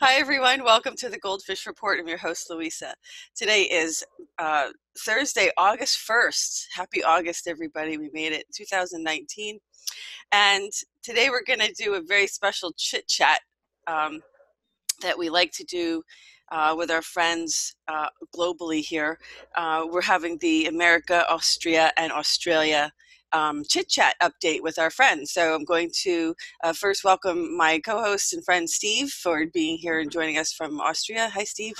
Hi, everyone. Welcome to the GoldFish Report. I'm your host, Louisa. Today is Thursday, August 1st. Happy August, everybody. We made it 2019. And today we're going to do a very special chit-chat that we like to do with our friends globally here. We're having the America, Austria, and Australia chit-chat update with our friends. So I'm going to first welcome my co-host and friend Steve for being here and joining us from Austria. Hi, Steve.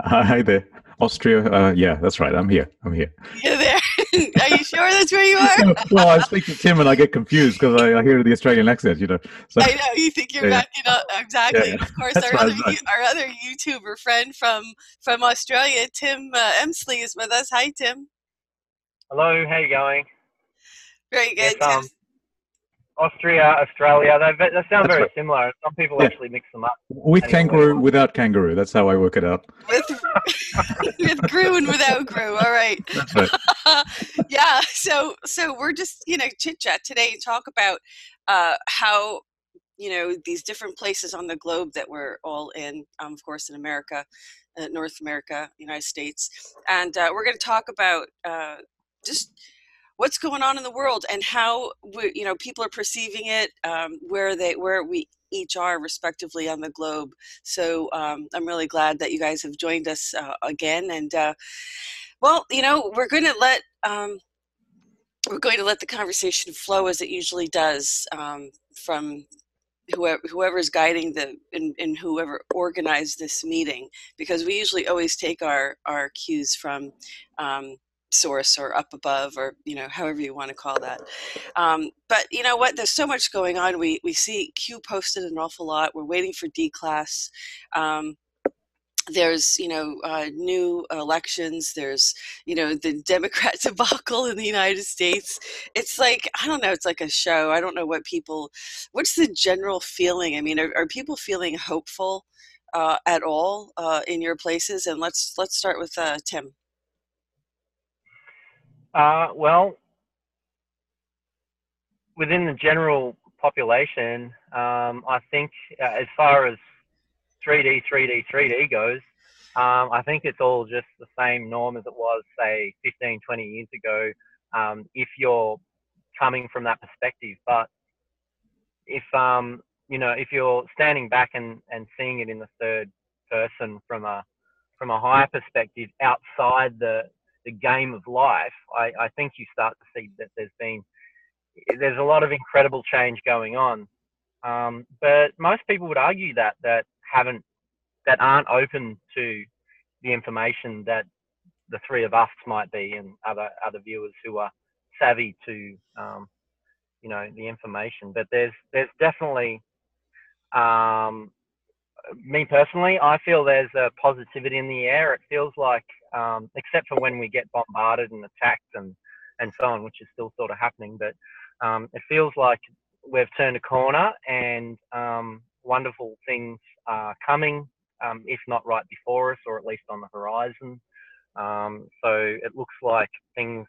Hi there. Austria. Yeah, that's right. I'm here. You're there. Are you sure that's where you are? Well, I speak to Tim and I get confused because I hear the Australian accent, So, I know, you think you're back, exactly. yeah, And of course, that's right. our other YouTuber friend from Australia, Tim Emslie, is with us. Hi, Tim. Hello, how you going? Very good. Yes, Austria, Australia, they sound very right. similar. Some people actually mix them up. With kangaroo, without kangaroo. That's how I work it out. With grew and without grew. All right. That's right. Yeah. So we're just, chit chat today and talk about how, these different places on the globe that we're all in, of course, in America, North America, United States. And we're going to talk about just what's going on in the world and how people are perceiving it, where we each are respectively on the globe. So I'm really glad that you guys have joined us again. And we're going to let the conversation flow as it usually does from whoever's guiding and whoever organized this meeting, because we usually always take our cues from source or up above, or however you want to call that. But you know what, there's so much going on. We see Q posted an awful lot. We're waiting for D class. There's new elections. There's the Democrat debacle in the United States. It's like, I don't know, it's like a show. I don't know what's the general feeling? I mean, are people feeling hopeful at all in your places? And let's start with Tim. Well, within the general population, I think as far as 3D goes, I think it's all just the same norm as it was, say, 15, 20 years ago, if you're coming from that perspective. But if you're standing back and seeing it in the third person from a higher perspective outside the game of life, I think you start to see that there's a lot of incredible change going on. But most people would argue that aren't open to the information that the three of us might be, and other viewers who are savvy to the information. But there's definitely, me personally, I feel there's a positivity in the air. It feels like, except for when we get bombarded and attacked and so on, which is still sort of happening, but it feels like we've turned a corner and wonderful things are coming, if not right before us, or at least on the horizon. So it looks like things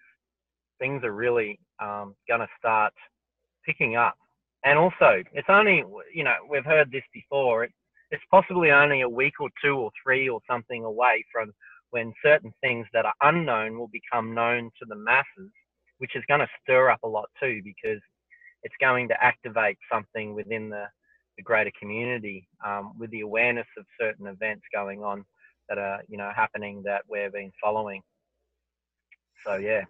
are really going to start picking up. And also, it's only, we've heard this before, it's possibly only a week or two or three or something away from when certain things that are unknown will become known to the masses, which is going to stir up a lot too, because it's going to activate something within the greater community, with the awareness of certain events going on that are, happening that we've been following. So, yeah.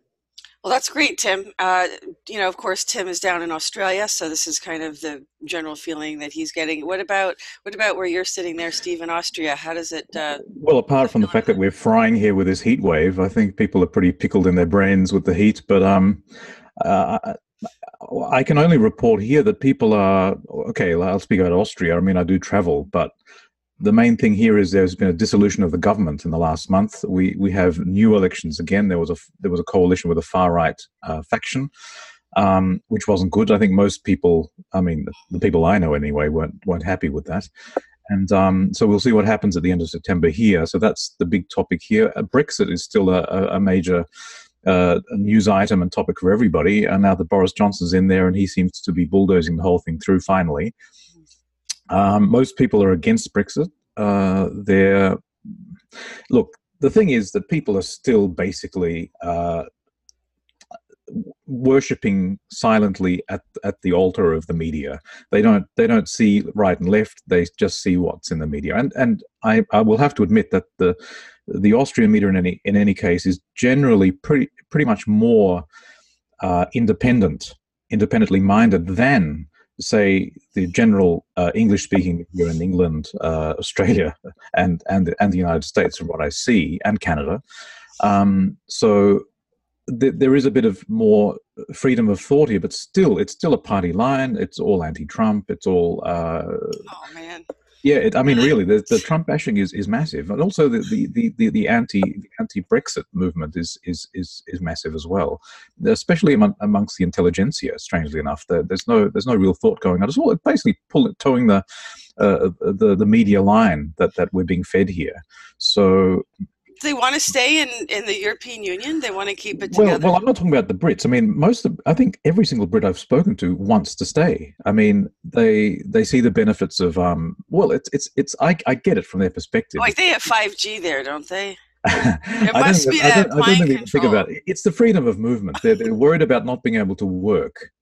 Well, that's great, Tim. Of course, Tim is down in Australia, so this is kind of the general feeling that he's getting. What about where you're sitting there, Steve, in Austria? How does it? Well, apart from the fact that we're frying here with this heat wave, I think people are pretty pickled in their brains with the heat. But I can only report here that people are okay. I'll speak about Austria. I mean, I do travel, but the main thing here is there's been a dissolution of the government in the last month. We have new elections again. There was a coalition with a far right faction, which wasn't good. I think most people, I mean, the people I know anyway, weren't happy with that. And so we'll see what happens at the end of September here. So that's the big topic here. Brexit is still a major news item and topic for everybody. And now that Boris Johnson's in there and he seems to be bulldozing the whole thing through finally. Most people are against Brexit. they're look. The thing is that people are still basically worshipping silently at the altar of the media. They don't see right and left. They just see what's in the media. And I will have to admit that the Austrian media in any case is generally pretty much more independently minded than, say, the general English-speaking here in England, Australia, and the United States, from what I see, and Canada. So there is a bit of more freedom of thought here, but it's still a party line. It's all anti-Trump. It's all. Oh man. Yeah, I mean, really, the Trump bashing is massive, and also the anti-Brexit movement is massive as well, especially amongst the intelligentsia. Strangely enough, there's no real thought going on. It's all basically towing the media line that we're being fed here. So. They want to stay in the European Union. They want to keep it together. Well, I'm not talking about the Brits. I mean, I think every single Brit I've spoken to wants to stay. I mean, they see the benefits of I get it from their perspective. Like they have 5G there, don't they? It must be that mind control. Think about it. It's the freedom of movement. They're worried about not being able to work.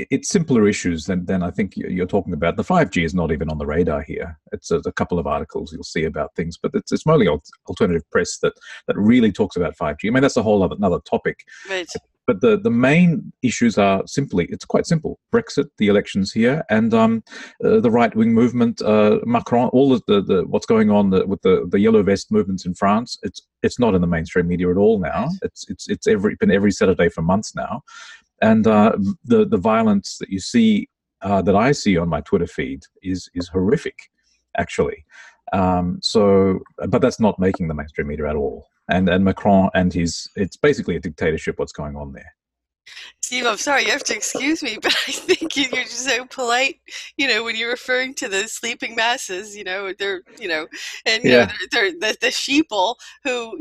It's simpler issues than I think you're talking about. The 5G is not even on the radar here. It's a couple of articles you'll see about things, but it's mostly alternative press that really talks about 5G. I mean, that's a whole another topic. Right. But the main issues are it's quite simple: Brexit, the elections here, and the right-wing movement, Macron, all of the what's going on with the yellow vest movements in France. It's not in the mainstream media at all now. It's been every Saturday for months now. And the violence that you see, that I see on my Twitter feed, is horrific, actually. But that's not making the mainstream media at all. And Macron and it's basically a dictatorship. What's going on there? Steve, I'm sorry, you have to excuse me, but I think you're just so polite, when you're referring to the sleeping masses, they're, they're the sheeple who,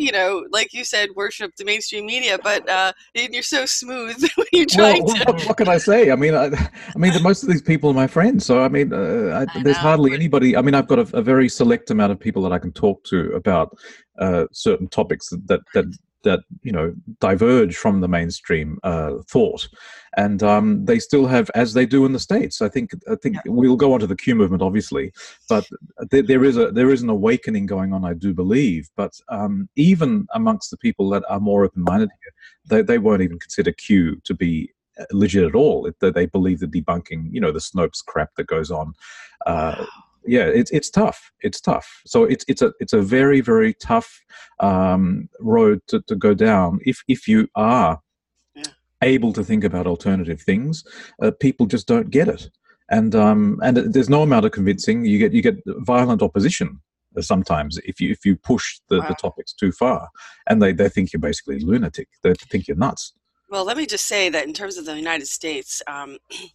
like you said, worship the mainstream media, but and you're so smooth when you're trying to. What can I say? I mean, most of these people are my friends, so I mean, there's hardly anybody. I mean, I've got a very select amount of people that I can talk to about certain topics that diverge from the mainstream thought, and they still have, as they do in the States. I think we'll go on to the Q movement, obviously, but there is an awakening going on, I do believe. But even amongst the people that are more open-minded here, they won't even consider Q to be legit at all. They believe the debunking, the Snopes crap that goes on. Yeah, it's tough. It's tough. So it's a very, very tough road to go down if you are able to think about alternative things. People just don't get it, and there's no amount of convincing. You get violent opposition sometimes if you push the topics too far, and they think you're basically lunatic. They think you're nuts. Well, let me just say that in terms of the United States,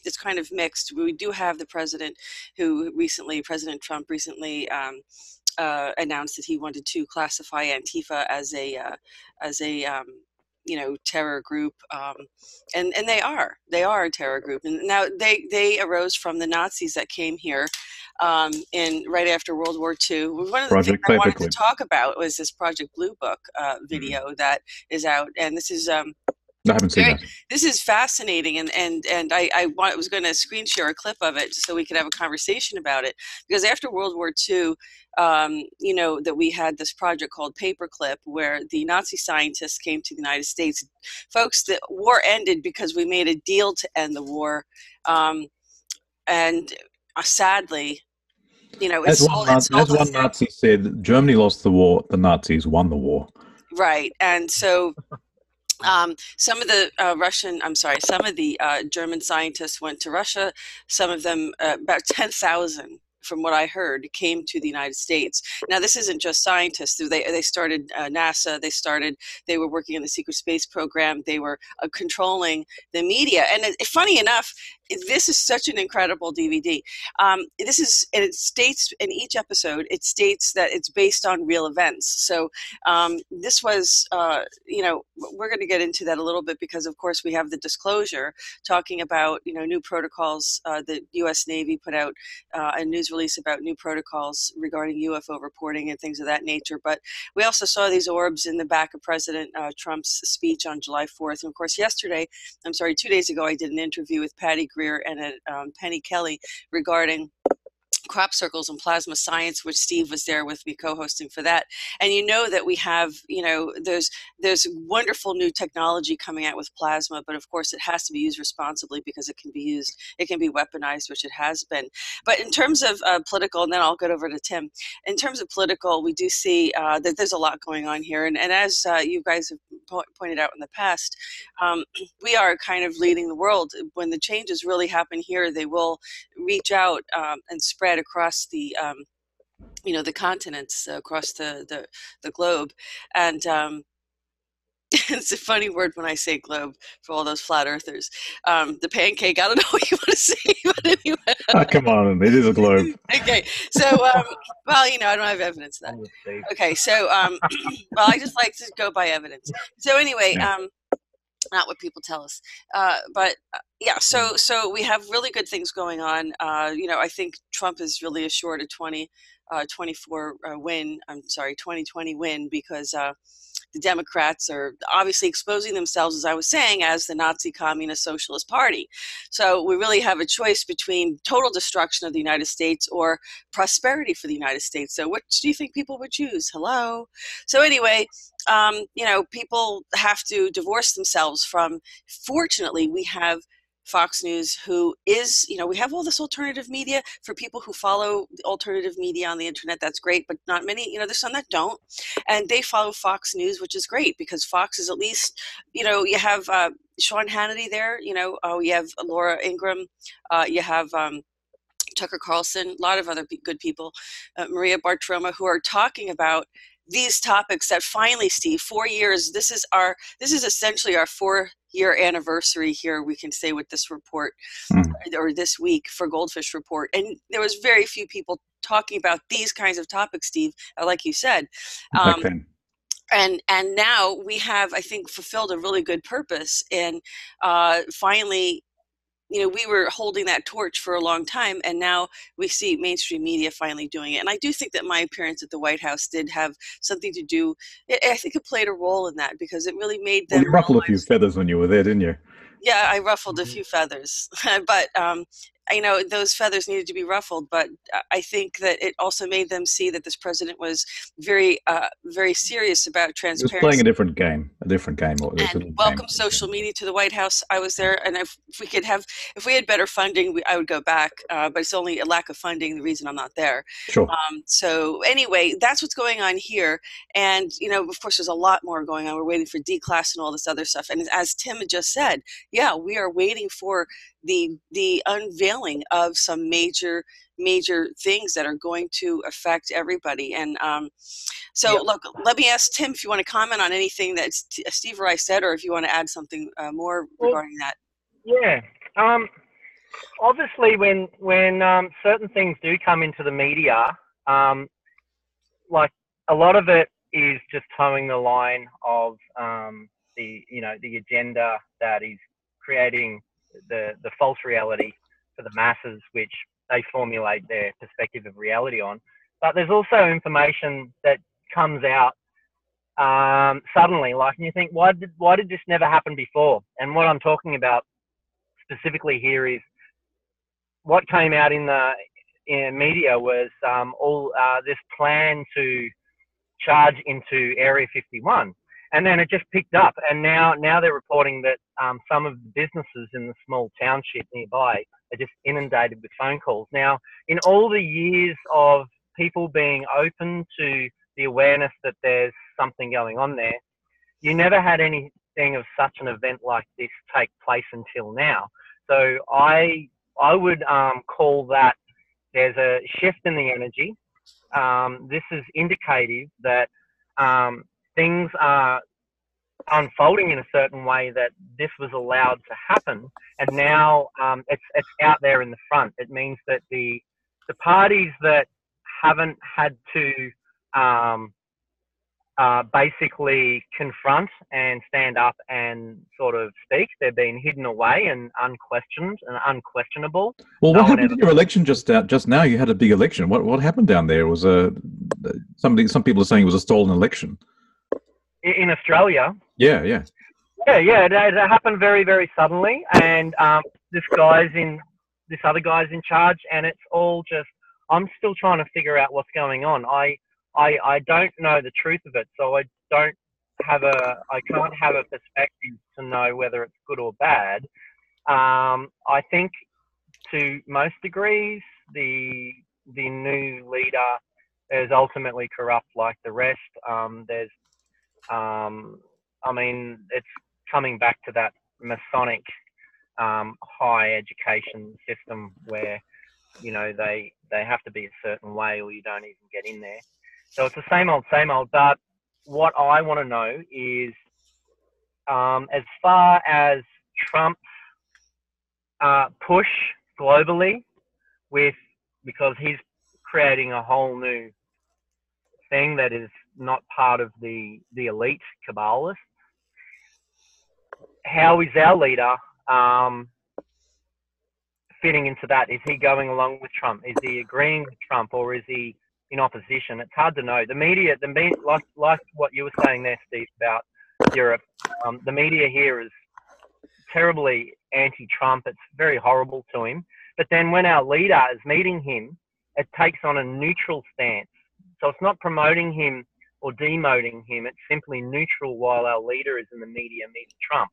it's kind of mixed. We do have the president President Trump recently announced that he wanted to classify Antifa as a terror group, and they are a terror group. And now they arose from the Nazis that came here right after World War II. One of the things I wanted to talk about was this Project Blue Book video that is out, and this is. I haven't seen that. This is fascinating, and I was going to screen share a clip of it so we could have a conversation about it, because after World War II, that we had this project called Paperclip, where the Nazi scientists came to the United States. Folks, the war ended because we made a deal to end the war, and sadly, as one Nazi said, Germany lost the war, the Nazis won the war. Right, and so. Some of the German scientists went to Russia. Some of them, about 10,000, from what I heard, came to the United States. Now, this isn't just scientists. They started NASA. They were working in the secret space program. They were controlling the media. And funny enough, this is such an incredible DVD. This is, and it states in each episode, it states that it's based on real events. So this was, you know, we're going to get into that a little bit because, of course, we have the disclosure talking about, you know, new protocols. The U.S. Navy put out a news release about new protocols regarding UFO reporting and things of that nature. But we also saw these orbs in the back of President Trump's speech on July 4th. And, of course, 2 days ago, I did an interview with Patty Greer and Penny Kelly regarding crop circles and plasma science, which Steve was there with me co-hosting for that. And you know that we have, you know, there's wonderful new technology coming out with plasma, but of course it has to be used responsibly because it can be weaponized, which it has been. But in terms of political, and then I'll get over to Tim, in terms of political, we do see that there's a lot going on here. And as you guys have pointed out in the past, we are kind of leading the world. When the changes really happen here, they will reach out and spread across the you know, the continents, across the globe. And it's a funny word when I say globe for all those flat earthers. The pancake, I don't know what you want to say, but anyway. Oh, come on, it is a globe. Okay, so well, you know, I don't have evidence of that. Okay, so well, I just like to go by evidence. So anyway, not what people tell us, but yeah. So we have really good things going on. You know, I think Trump is really assured a 2020 win because the Democrats are obviously exposing themselves, as I was saying, as the Nazi Communist Socialist Party. So we really have a choice between total destruction of the United States or prosperity for the United States. So which do you think people would choose? Hello. So anyway, you know, people have to divorce themselves from, fortunately, we have Fox News, who is, you know, we have all this alternative media for people who follow alternative media on the internet. That's great, but not many, you know, there's some that don't. And they follow Fox News, which is great because Fox is at least, you know, you have Sean Hannity there, you know, you have Laura Ingraham, you have Tucker Carlson, a lot of other good people, Maria Bartiromo, who are talking about these topics that finally, Steve, 4 years, this is essentially our 4-year anniversary here, we can say, with this report, or this week for GoldFish Report. And there was very few people talking about these kinds of topics, Steve, like you said. And now we have, I think, fulfilled a really good purpose. And finally, you know, we were holding that torch for a long time, and now we see mainstream media finally doing it. And I do think that my appearance at the White House did have something to do. I think it played a role in that because it really made them. Well, you ruffled a few feathers when you were there, didn't you? Yeah, I ruffled a few feathers, but you know, those feathers needed to be ruffled. But I think that it also made them see that this president was very, very serious about transparency. He was playing a different game. And welcome social media to the White House. I was there, and if we had better funding, I would go back. But it's only a lack of funding the reason I'm not there. Sure. So anyway, that's what's going on here. And you know, of course, there's a lot more going on. We're waiting for D-class and all this other stuff. And as Tim had just said, yeah, we are waiting for the unveiling of some major things that are going to affect everybody. And so, look, let me ask Tim if you want to comment on anything that Steve or I said, or if you want to add something more regarding that. Yeah. Obviously, when certain things do come into the media, like a lot of it is just towing the line of the agenda that is creating the false reality for the masses, which they formulate their perspective of reality on. But there's also information that comes out suddenly, like, and you think, why did this never happen before? And what I'm talking about specifically here is what came out in the media was this plan to charge into Area 51. And then it just picked up, and now they're reporting that some of the businesses in the small township nearby are just inundated with phone calls. Now, in all the years of people being open to the awareness that there's something going on there, you never had anything of such an event like this take place until now. So I would call that there's a shift in the energy. This is indicative that things are unfolding in a certain way that this was allowed to happen, and now it's out there in the front. It means that the parties that haven't had to basically confront and stand up and sort of speak, they're being hidden away and unquestioned and unquestionable. Well, what happened in your election just now? You had a big election. What happened down there? Was some people are saying it was a stolen election in Australia. Yeah. It happened very, very suddenly, and this other guy's in charge, and it's all just. I'm still trying to figure out what's going on. I don't know the truth of it, so I can't have a perspective to know whether it's good or bad. I think to most degrees, the new leader is ultimately corrupt like the rest. I mean, it's coming back to that Masonic high education system where, you know, they have to be a certain way or you don't even get in there. So it's the same old, but what I want to know is, as far as Trump's push globally because he's creating a whole new thing that is not part of the elite Kabbalists. How is our leader fitting into that? Is he going along with Trump? Is he agreeing with Trump, or is he in opposition? It's hard to know. The media, like what you were saying there, Steve, about Europe, the media here is terribly anti-Trump. It's very horrible to him. But then when our leader is meeting him, it takes on a neutral stance. So it's not promoting him or demoting him. It's simply neutral while our leader is in the media meeting Trump.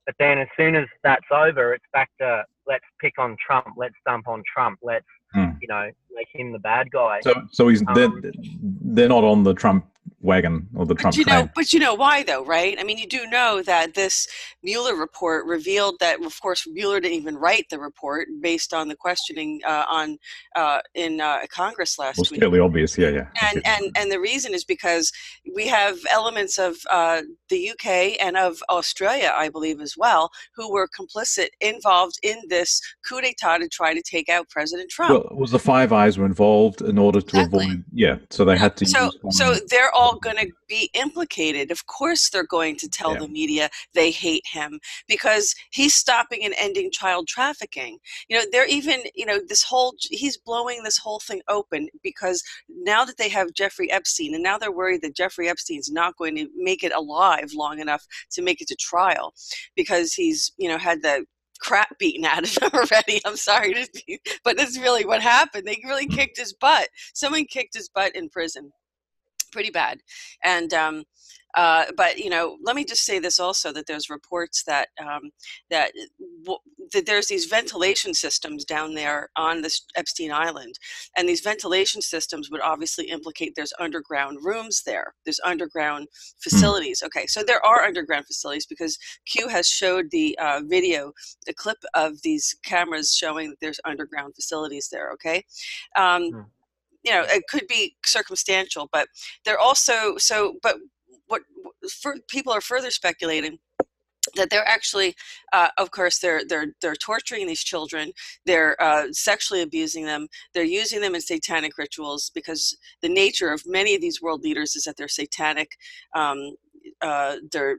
But then as soon as that's over, it's back to let's pick on Trump. Let's dump on Trump. Let's, you know, make him the bad guy. So he's they're not on the Trump wagon or the Trump train. But you know why, though, right? I mean, you do know that this Mueller report revealed that, of course, Mueller didn't even write the report based on the questioning in Congress last week. It's fairly obvious, yeah. And the reason is because we have elements of the UK and of Australia, I believe, as well, who were complicit, involved in this coup d'etat to try to take out President Trump. Well, was the Five Eyes were involved in order to avoid? Yeah, so they had to. So they're all going to be implicated. Of course, they're going to tell the media they hate him because he's stopping and ending child trafficking. You know, they're even, you know, he's blowing this whole thing open because now that they have Jeffrey Epstein, and now they're worried that Jeffrey Epstein's not going to make it alive long enough to make it to trial because he's, you know, had the crap beaten out of him already. I'm sorry, but that's really what happened. They really kicked his butt. Someone kicked his butt in prison. Pretty bad. And but you know, let me just say this also, that there's reports that that there's these ventilation systems down there on this Epstein Island, and these ventilation systems would obviously implicate there's underground rooms there. There's underground facilities. Okay, so there are underground facilities because Q has showed the video, the clip of these cameras showing that there's underground facilities there. Okay. You know, it could be circumstantial, but they're also but what people are further speculating that they're actually, of course, they're torturing these children, they're sexually abusing them, they're using them in satanic rituals because the nature of many of these world leaders is that they're satanic. They're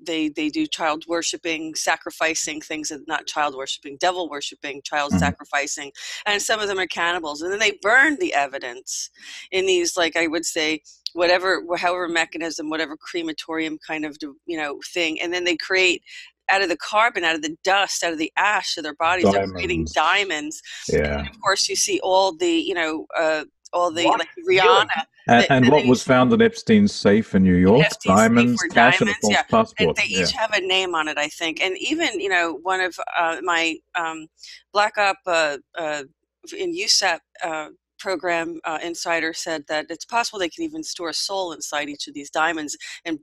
they do child worshiping, sacrificing things, that not child worshiping, devil worshiping, child sacrificing, and some of them are cannibals. And then they burn the evidence in these, like I would say, however mechanism, whatever crematorium kind of, you know, thing, and then they create out of the carbon, out of the dust, out of the ash of their bodies, they're creating diamonds. Yeah. And of course, you see all the, you know, like Rihanna. And what was found in Epstein's safe in New York? Diamonds, cash, and a false passport. And they each have a name on it, I think. And even, you know, one of my Black Op in USAP program insider said that it's possible they can even store a soul inside each of these diamonds and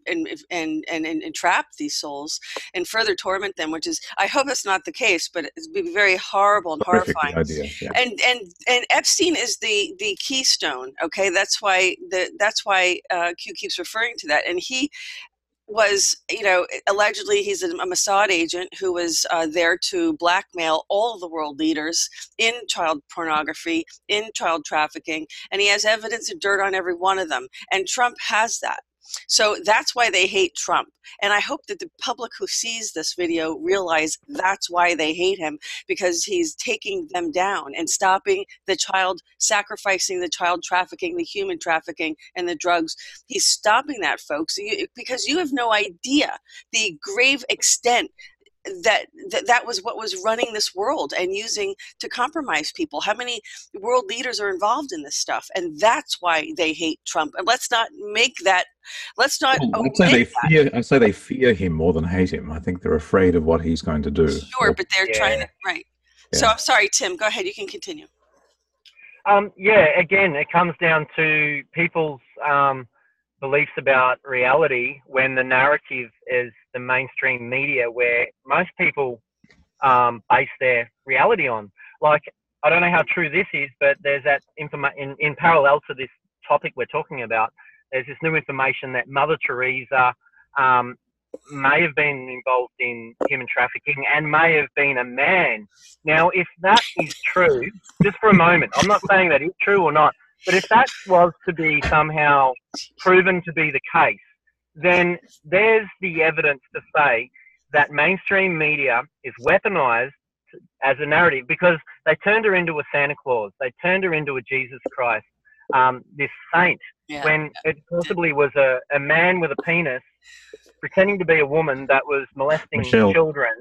trap these souls and further torment them, which is, I hope that's not the case, but it'd be very horrible and horrifying. Idea, yeah. And Epstein is the keystone. Okay, that's why Q keeps referring to that, and was, allegedly he's a Mossad agent who was there to blackmail all of the world leaders in child pornography, in child trafficking, and he has evidence and dirt on every one of them. And Trump has that. So that's why they hate Trump. And I hope that the public who sees this video realize that's why they hate him, because he's taking them down and stopping the child sacrificing, the child trafficking, the human trafficking, and the drugs. He's stopping that, folks, because you have no idea the grave extent that was what was running this world and using to compromise people. How many world leaders are involved in this stuff? And that's why they hate Trump. And let's not make that, let's not I'd say they fear him more than hate him. I think they're afraid of what he's going to do. Sure, but they're trying to, right. Yeah. So I'm sorry, Tim, go ahead, you can continue. Again, it comes down to people's beliefs about reality, when the narrative is the mainstream media, where most people base their reality on. Like, I don't know how true this is, but there's that in parallel to this topic we're talking about, there's this new information that Mother Teresa may have been involved in human trafficking and may have been a man. Now, if that is true, just for a moment, I'm not saying that it's true or not, but if that was to be somehow proven to be the case, then there's the evidence to say that mainstream media is weaponized as a narrative, because they turned her into a Santa Claus. They turned her into a Jesus Christ, this saint, when it possibly was a man with a penis pretending to be a woman that was molesting children.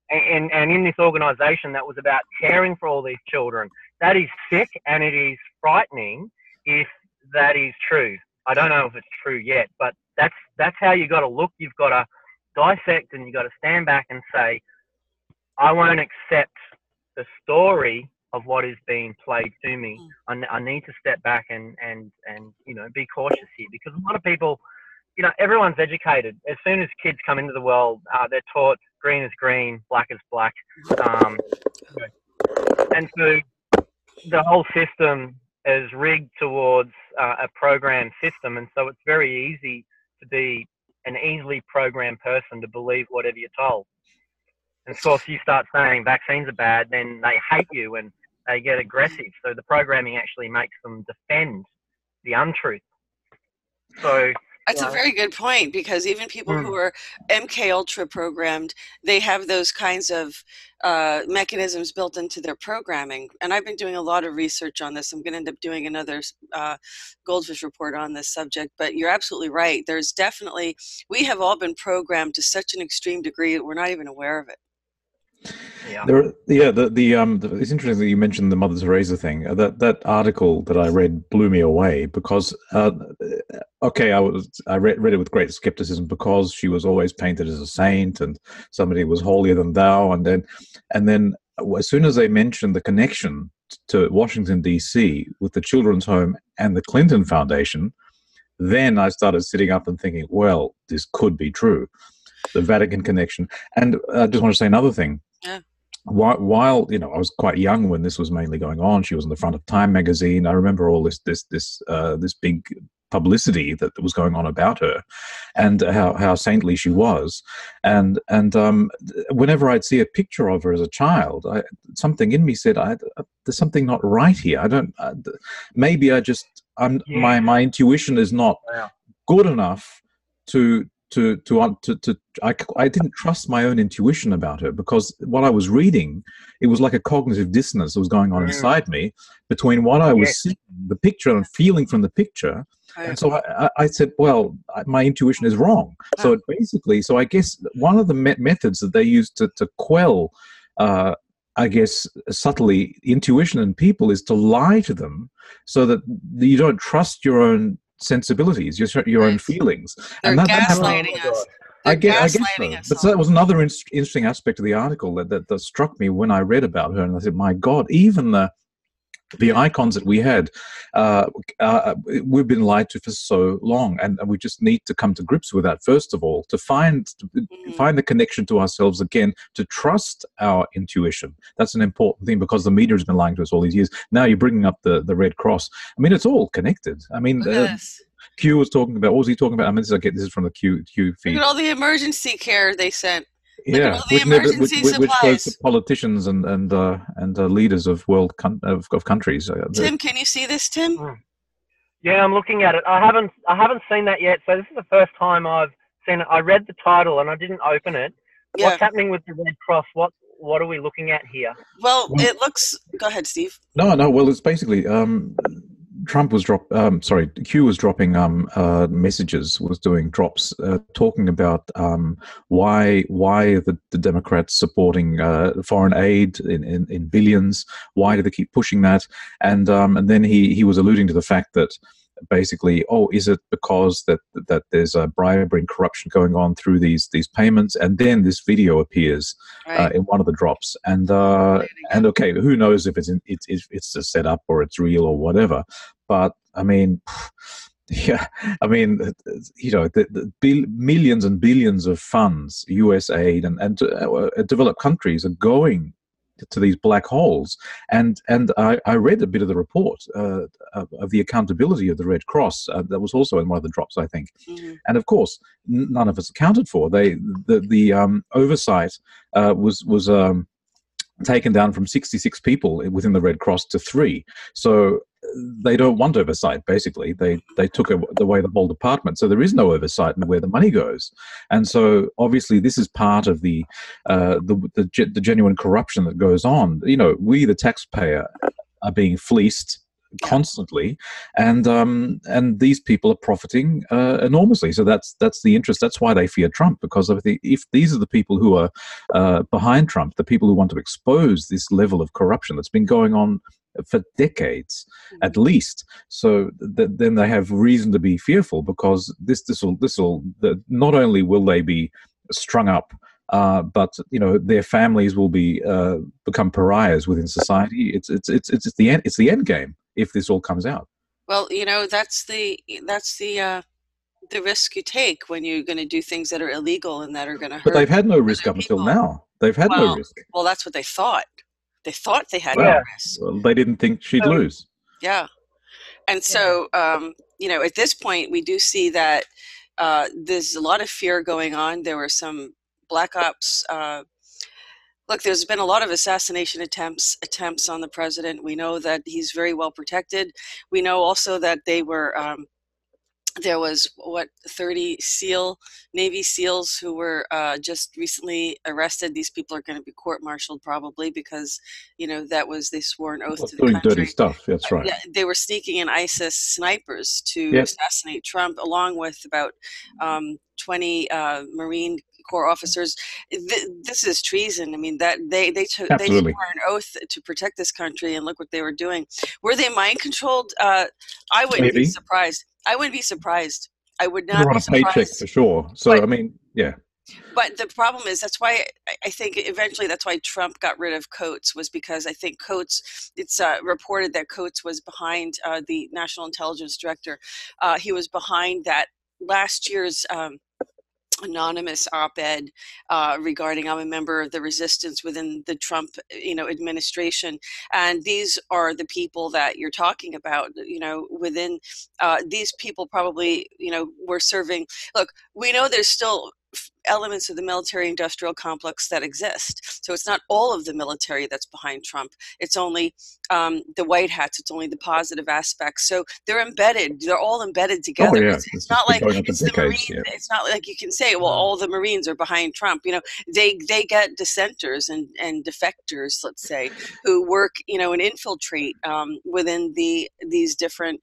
And in this organization that was about caring for all these children. That is sick, and it is frightening if that is true. I don't know if it's true yet, but that's how you got to look. You've got to dissect, and you got to stand back and say, I won't accept the story of what is being played to me. I need to step back and be cautious here, because a lot of people, everyone's educated. As soon as kids come into the world, they're taught green is green, black is black. And so the whole system is rigged towards a programmed system. And so it's very easy to be an easily programmed person to believe whatever you're told. And of course, you start saying vaccines are bad, then they hate you and they get aggressive. So the programming actually makes them defend the untruth. So that's a very good point, because even people who are MK Ultra programmed, they have those kinds of mechanisms built into their programming. And I've been doing a lot of research on this. I'm going to end up doing another GoldFish report on this subject. But you're absolutely right. There's definitely, we have all been programmed to such an extreme degree that we're not even aware of it. It's interesting that you mentioned the Mother Teresa thing. That article that I read blew me away, because I read it with great skepticism, because she was always painted as a saint and somebody who was holier than thou, and then as soon as they mentioned the connection to Washington D.C. with the Children's Home and the Clinton Foundation, then I started sitting up and thinking, well, this could be true. The Vatican connection. And I just want to say another thing. Yeah. While I was quite young when this was mainly going on, she was on the front of Time magazine. I remember all this big publicity that was going on about her, and how saintly she was. And whenever I'd see a picture of her as a child, something in me said, "There's something not right here. My intuition is not good enough I didn't trust my own intuition about her, because what I was reading, it was like a cognitive dissonance that was going on inside me between what I was seeing, the picture, and feeling from the picture. And so I said, well, my intuition is wrong. So I guess one of the methods that they use to quell, subtly, intuition in people is to lie to them, so that you don't trust your own sensibilities, your own feelings. They're gaslighting us. I guess so. But that was another interesting aspect of the article that struck me when I read about her, and I said, my God, even the icons that we had, we've been lied to for so long, and we just need to come to grips with that, first of all, to find the connection to ourselves again, to trust our intuition. That's an important thing, because the media has been lying to us all these years. Now you're bringing up the Red Cross. I mean, it's all connected. I mean, Q was talking about. What was he talking about? I mean, this is from the Q feed. Look at all the emergency care they sent. Look at Yeah, all the emergency which goes to supplies. politicians and leaders of of countries. Tim, can you see this, Tim? Yeah, I'm looking at it. I haven't seen that yet. So this is the first time I've seen it. I read the title and I didn't open it. Yeah. What's happening with the Red Cross? What are we looking at here? Well, it looks. Go ahead, Steve. No. Well, it's basically Q was dropping messages, was doing drops, talking about why the Democrats supporting foreign aid in billions. Why do they keep pushing that? And then he was alluding to the fact that basically, is it because that there's a bribery and corruption going on through these payments? And then this video appears in one of the drops, and okay, who knows if it's a setup or it's real or whatever. But I mean, yeah, I mean, the millions and billions of funds, US aid, and developed countries are going to these black holes. And I read a bit of the report of the accountability of the Red Cross. That was also in one of the drops, I think. Mm-hmm. And of course, none of it's accounted for. The oversight was taken down from 66 people within the Red Cross to 3. So they don't want oversight, basically. They took away the whole department. So there is no oversight in where the money goes. And so obviously this is part of the genuine corruption that goes on. We, the taxpayer, are being fleeced constantly, and these people are profiting enormously. So that's the interest. That's why they fear Trump, because if these are the people who are behind Trump, the people who want to expose this level of corruption that's been going on for decades at least, so then they have reason to be fearful, because this will not only will they be strung up, but their families will be become pariahs within society. It's the end game if this all comes out. Well, that's the risk you take when you're going to do things that are illegal and that are going to hurt. But they've had no risk up until now. They've had no risk. Well, that's what they thought. They thought they had no risk. Well, they didn't think she'd lose. Yeah. And so, at this point, we do see that there's a lot of fear going on. There were some black ops. Look, there's been a lot of assassination attempts on the president. We know that he's very well protected. We know also that they were there was 30 Navy SEALs who were just recently arrested. These people are going to be court-martialed probably because they swore an oath to the country. Dirty stuff. That's right. They were sneaking in ISIS snipers to assassinate Trump, along with about 20 Marine Corps officers. This is treason. I mean, that they swore an oath to protect this country, and look what they were doing. Were they mind controlled? I wouldn't be surprised. I wouldn't be surprised. I would not. They're on a paycheck for sure. So But the problem is, that's why I think eventually that's why Trump got rid of Coates, was because I think Coates, it's reported that Coates was behind the National Intelligence Director. He was behind that last year's anonymous op-ed regarding I'm a member of the resistance within the Trump administration, and these are the people that you're talking about. Within these people probably were serving. Look, we know there's still elements of the military-industrial complex that exist. So it's not all of the military that's behind Trump. It's only the white hats. It's only the positive aspects. So they're embedded. They're all embedded together. Oh, yeah. It's not like it's the Marines. Yeah. It's not like you can say, well, all the Marines are behind Trump. They get dissenters and defectors, let's say, who work, and infiltrate within these different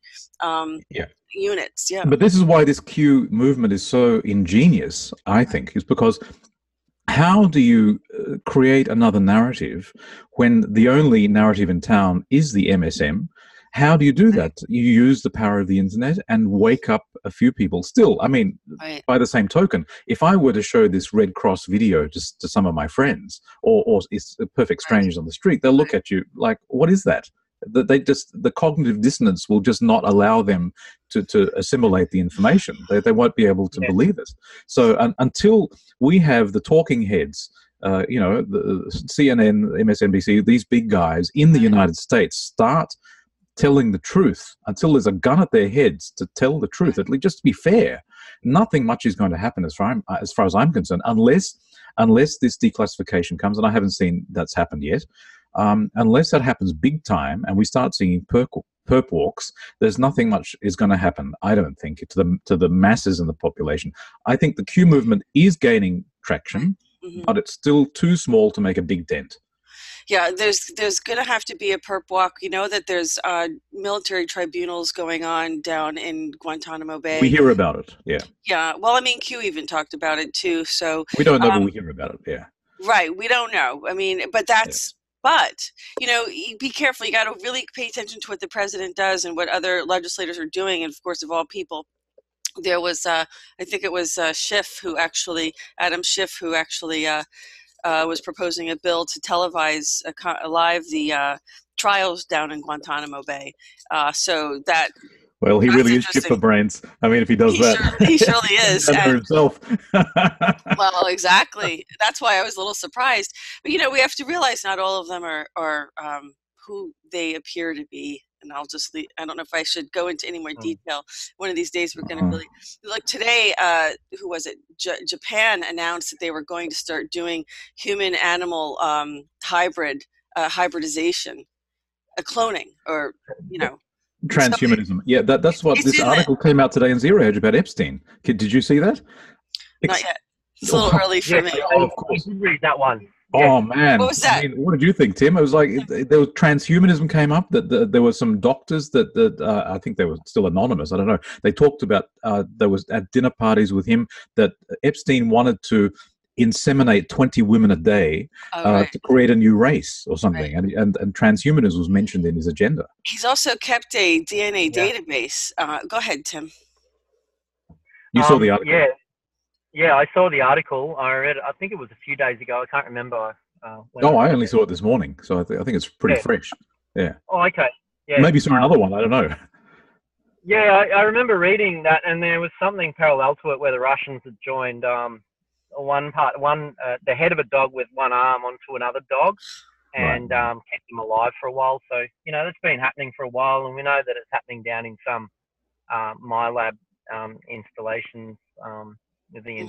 units. Yeah. But this is why this Q movement is so ingenious, I think, is because how do you create another narrative when the only narrative in town is the MSM? How do you do that? You use the power of the internet and wake up a few people. Still, I mean, by the same token, if I were to show this Red Cross video just to some of my friends or it's perfect strangers on the street, they'll look at you like, what is that? The cognitive dissonance will just not allow them to assimilate the information. They won't be able to believe it. So until we have the talking heads, the CNN, MSNBC, these big guys in the United States start telling the truth, until there's a gun at their heads to tell the truth, at least just to be fair, nothing much is going to happen as far as I'm concerned, unless this declassification comes, and I haven't seen that's happened yet. Unless that happens big time and we start seeing perp walks, there's nothing much is going to happen, I don't think, to the masses in the population. I think the Q movement is gaining traction, but it's still too small to make a big dent. Yeah, there's going to have to be a perp walk. You know that there's military tribunals going on down in Guantanamo Bay. We hear about it, yeah. Yeah, well, I mean, Q even talked about it too. So we don't know, but we hear about it, yeah. Right, we don't know. I mean, but that's... Yeah. But, you know, be careful. You got to really pay attention to what the president does and what other legislators are doing. And, of course, of all people, there was, I think it was Adam Schiff, who actually was proposing a bill to televise live the trials down in Guantanamo Bay. So that... Well, he really is Schiff for brains. I mean, if he does that. He surely is. And himself. Well, exactly. That's why I was a little surprised. But, you know, we have to realize not all of them are who they appear to be. And I'll just leave. I don't know if I should go into any more detail. One of these days we're going to really look. Today, who was it? Japan announced that they were going to start doing human-animal hybridization, cloning, or, you know. Transhumanism. Yeah, that's what this article came out today in Zero Hedge about Epstein. Did you see that? Not yet. It's a little early for me. Of course. I did read that one. Oh, man. What was that? I mean, what did you think, Tim? It was like there was transhumanism came up, that there were some doctors that I think they were still anonymous. I don't know. They talked about, there was at dinner parties with him that Epstein wanted to inseminate 20 women a day to create a new race or something. Right. And transhumanism was mentioned in his agenda. He's also kept a DNA database. Go ahead, Tim. You saw the article? Yeah, I saw the article. I read it, I think it was a few days ago. I can't remember. I only saw it this morning, so I think it's pretty fresh. Yeah. Oh, okay. Yeah. Maybe saw another one. I don't know. Yeah, I remember reading that, and there was something parallel to it where the Russians had joined the head of a dog with one arm onto another dog, and kept them alive for a while. So, you know, that's been happening for a while, and we know that it's happening down in some MyLab installations with the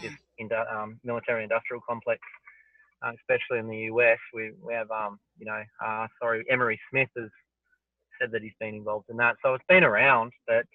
military industrial complex, especially in the US. We have, Emery Smith has said that he's been involved in that. So it's been around, but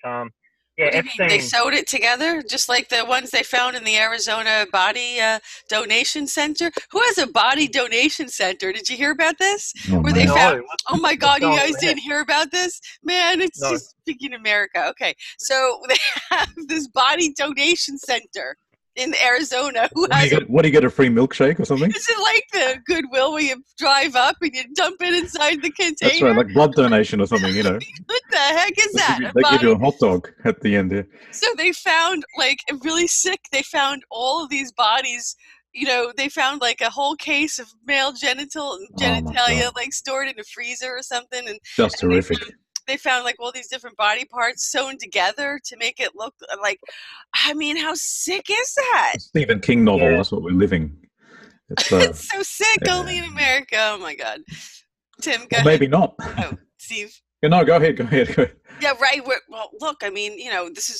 Epstein. They sewed it together, just like the ones they found in the Arizona Body Donation Center. Who has a body donation center? Did you hear about this? They found? Oh my God, you guys didn't hear about this, man! It's just speaking America. Okay, so they have this body donation center in Arizona. What do you get, a free milkshake or something? Is it like the Goodwill where you drive up and you dump it inside the container? That's right, like blood donation or something, you know. What the heck is that? They give you a hot dog at the end. Yeah. So they found, like, really sick. They found all of these bodies. You know, they found like a whole case of male genitalia, like stored in a freezer or something. And just terrific. They found like all these different body parts sewn together to make it look like, I mean, how sick is that? Stephen King novel, that's what we're living. It's so sick, only in America. Oh my God. Tim, go ahead. Maybe not. Oh, Steve. No, go ahead. Yeah, right. Well, look, I mean, you know, this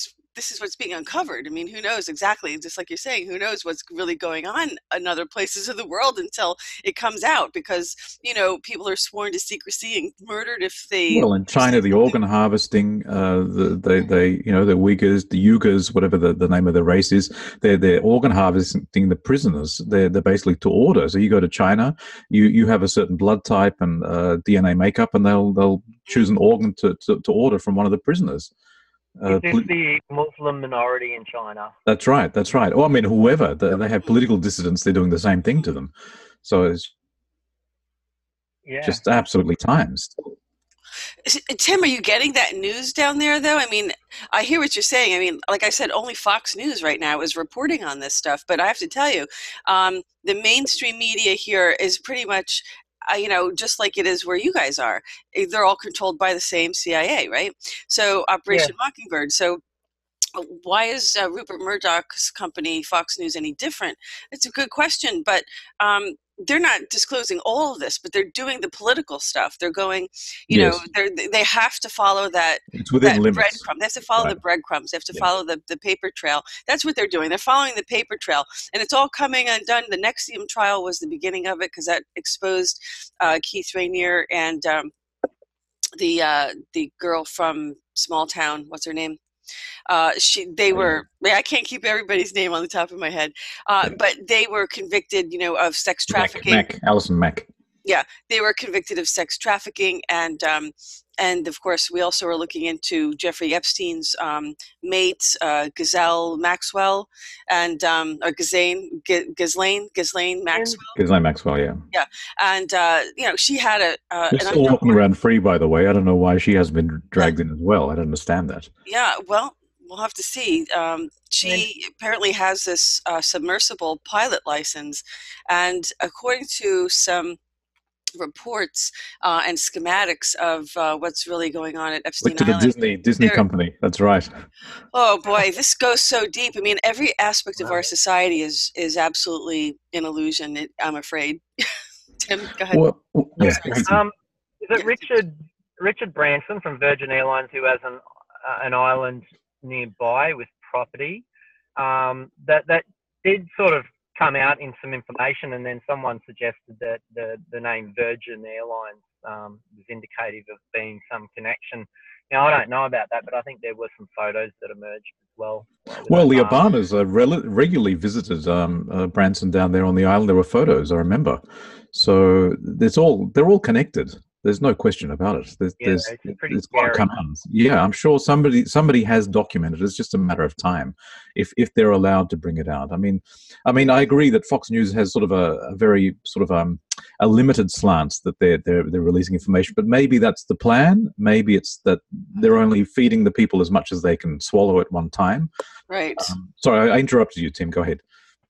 is what's being uncovered. I mean, who knows exactly, just like you're saying, who knows what's really going on in other places of the world until it comes out, because, you know, people are sworn to secrecy and murdered if they... Well, in China, the organ harvesting, the Uyghurs, the Uyghurs, whatever the name of the race is, they're organ harvesting the prisoners. They're basically to order. So you go to China, you have a certain blood type and DNA makeup, and they'll choose an organ to order from one of the prisoners. Is this the Muslim minority in China? That's right. Oh, I mean, whoever. They have political dissidents, they're doing the same thing to them. So it's just absolutely times. Tim, are you getting that news down there, though? I mean, I hear what you're saying. I mean, like I said, only Fox News right now is reporting on this stuff. But I have to tell you, the mainstream media here is pretty much... just like it is where you guys are. They're all controlled by the same CIA, right? So Operation Mockingbird. So why is Rupert Murdoch's company, Fox News, any different? It's a good question. But, they're not disclosing all of this, but they're doing the political stuff. They're going, you know, Yes. they have to follow that It's within limits. breadcrumb. They have to follow Right. the breadcrumbs. They have to Yeah. follow the paper trail. That's what they're doing. They're following the paper trail, and it's all coming undone. The NXIVM trial was the beginning of it because that exposed Keith Rainier and the girl from small town. What's her name? They were, I can't keep everybody's name on the top of my head, but they were convicted, you know, of sex trafficking. Alison Mack. Yeah, they were convicted of sex trafficking, and of course we also are looking into Jeffrey Epstein's mate, Ghislaine Maxwell, and or Ghislaine Maxwell. Ghislaine Maxwell, yeah. Yeah, and you know, she had She's still walking around free, by the way. I don't know why she has been dragged in as well. I don't understand that. Yeah, well, we'll have to see. She apparently has this submersible pilot license, and according to some reports and schematics of what's really going on at Epstein Look to Island. the Disney company. That's right. Oh boy, this goes so deep. I mean, every aspect of our society is absolutely an illusion. I'm afraid. Tim, go ahead. Well, yeah. Is it Richard Branson from Virgin Airlines who has an island nearby with property that did sort of come out in some information, and then someone suggested that the name Virgin Airlines was indicative of being some connection. Now, I don't know about that, but I think there were some photos that emerged as well. Well, the Obamas regularly visited Branson down there on the island. There were photos, I remember. So they're all connected. There's no question about it. It's got to come out. Yeah, I'm sure somebody has documented. It's just a matter of time, if they're allowed to bring it out. I mean, I agree that Fox News has sort of a very sort of a limited slant that they're releasing information, but maybe that's the plan. Maybe it's that they're only feeding the people as much as they can swallow at one time. Right. Sorry, I interrupted you, Tim. Go ahead.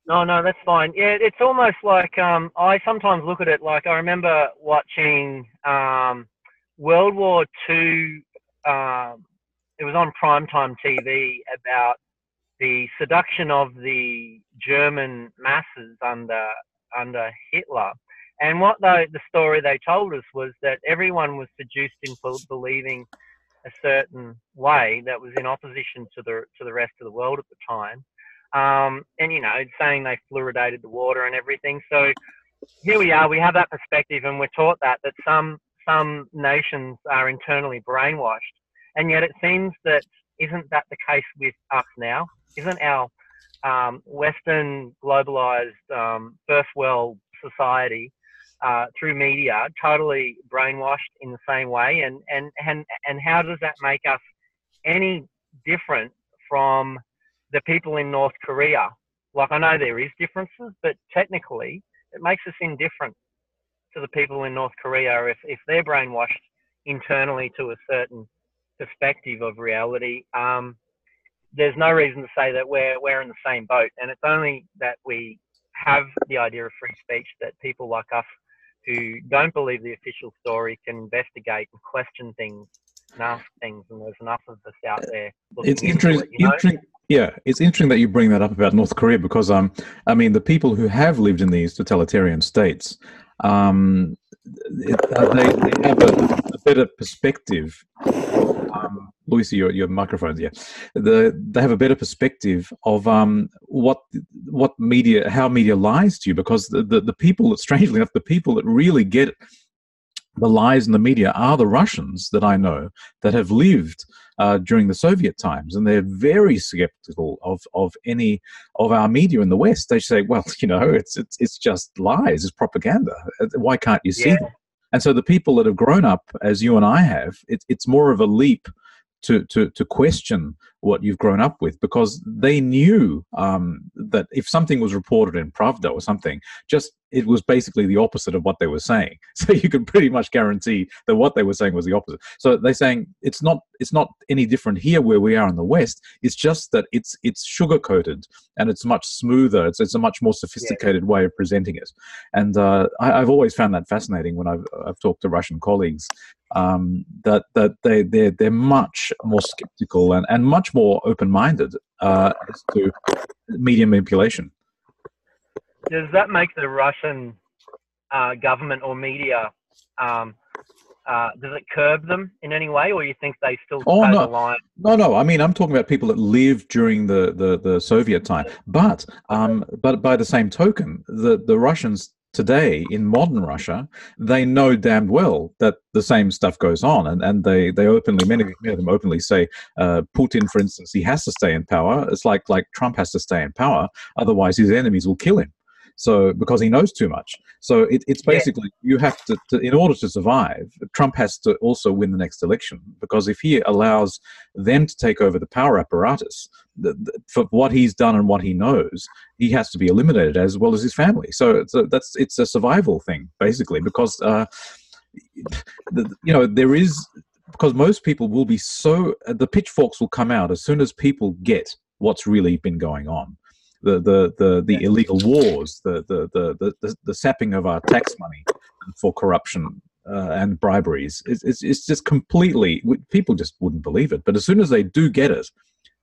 No, that's fine. Yeah, it's almost like I sometimes look at it like I remember watching World War II. It was on primetime TV about the seduction of the German masses under Hitler. And what the story they told us was that everyone was seduced into believing a certain way that was in opposition to the rest of the world at the time. And, you know, saying they fluoridated the water and everything. So here we are, we have that perspective, and we're taught that some nations are internally brainwashed. And yet it seems that isn't that the case with us now? Isn't our Western globalized first world society through media totally brainwashed in the same way? And how does that make us any different from the people in North Korea? Like, I know there is differences, but technically it makes us indifferent to the people in North Korea if they're brainwashed internally to a certain perspective of reality. There's no reason to say that we're in the same boat, and it's only that we have the idea of free speech that people like us who don't believe the official story can investigate and question things and ask things, and there's enough of us out there. It's interesting. Yeah, it's interesting that you bring that up about North Korea, because I mean, the people who have lived in these totalitarian states, they have a better perspective. Louisa, your microphone's they have a better perspective of what media, how media lies to you, because the people that, strangely enough, the people that really get the lies in the media are the Russians that I know that have lived during the Soviet times, and they're very skeptical of any of our media in the West. They say, well, you know, it's just lies, it's propaganda. Why can't you see them? And so the people that have grown up as you and I have, it's more of a leap to question what you've grown up with, because they knew that if something was reported in Pravda or something, it was basically the opposite of what they were saying. So you could pretty much guarantee that what they were saying was the opposite. So they're saying it's not any different here where we are in the West. It's just that it's sugar coated and it's much smoother. It's a much more sophisticated way of presenting it. And I've always found that fascinating when I've talked to Russian colleagues. That they're much more skeptical and much more open-minded as to media manipulation. Does that make the Russian government or media, does it curb them in any way, or you think they still Oh toe the no, line? no. I mean, I'm talking about people that lived during the Soviet time. But by the same token, the Russians today in modern Russia, they know damned well that the same stuff goes on, and they openly, many of them openly say, Putin, for instance, he has to stay in power. It's like Trump has to stay in power, otherwise his enemies will kill him. So because he knows too much. So it's Yeah, basically you have to, in order to survive, Trump has to also win the next election, because if he allows them to take over the power apparatus for what he's done and what he knows, he has to be eliminated as well as his family. So it's a survival thing basically, because there is, because most people will be the pitchforks will come out as soon as people get what's really been going on. The illegal wars, the sapping of our tax money for corruption and briberies. It's just completely, people just wouldn't believe it. But as soon as they do get it,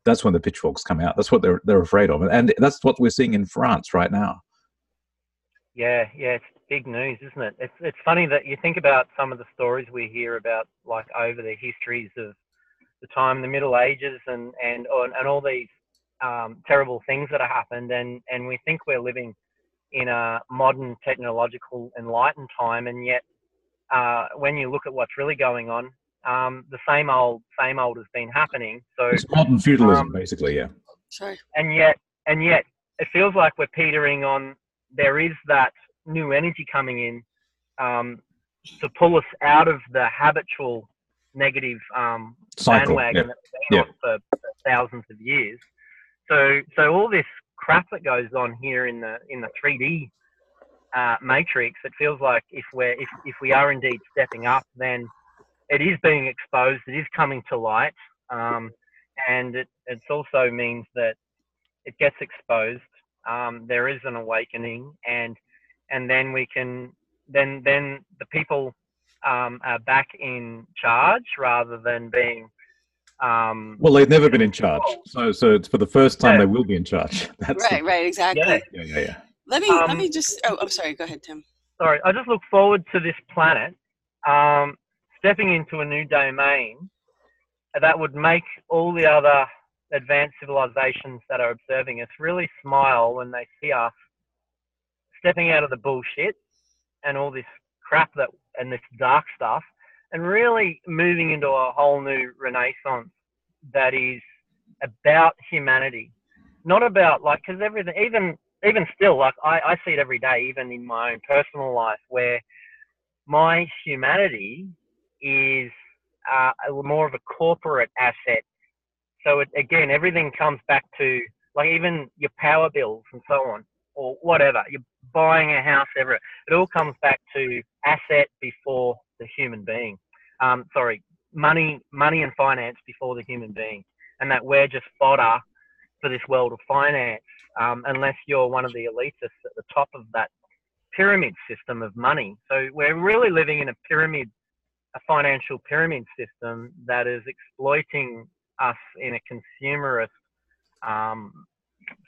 that's when the pitchforks come out. That's what they're afraid of, and that's what we're seeing in France right now. yeah, it's big news, isn't it? It's funny that you think about some of the stories we hear about, like over the histories of the time, the Middle Ages, and all these terrible things that have happened, and we think we're living in a modern technological enlightened time, and yet when you look at what's really going on, the same old has been happening. So It's modern feudalism, basically, yeah. Sorry. and yet it feels like we're petering on. There is that new energy coming in to pull us out of the habitual negative Cycle, bandwagon that we've been on for thousands of years. So all this crap that goes on here in the 3D matrix, it feels like if we are indeed stepping up, then it is being exposed. It is coming to light, and it also means that it gets exposed. There is an awakening, and then we can then the people are back in charge rather than being. Well, they've never been in charge, so it's for the first time they will be in charge. That's right, exactly. Yeah. Let me just. Oh, I'm sorry. Go ahead, Tim. Sorry, I just look forward to this planet stepping into a new domain that would make all the other advanced civilizations that are observing us really smile when they see us stepping out of the bullshit and all this crap and this dark stuff, and really moving into a whole new renaissance that is about humanity, not about, like, because everything, even still, like I see it every day, even in my own personal life, where my humanity is more of a corporate asset. So again, everything comes back to, like, even your power bills and so on, or whatever, you're buying a house, ever, it all comes back to asset before the human being. Money and finance before the human being, and that we're just fodder for this world of finance, unless you're one of the elitists at the top of that pyramid system of money. So we're really living in a financial pyramid system that is exploiting us in a consumerist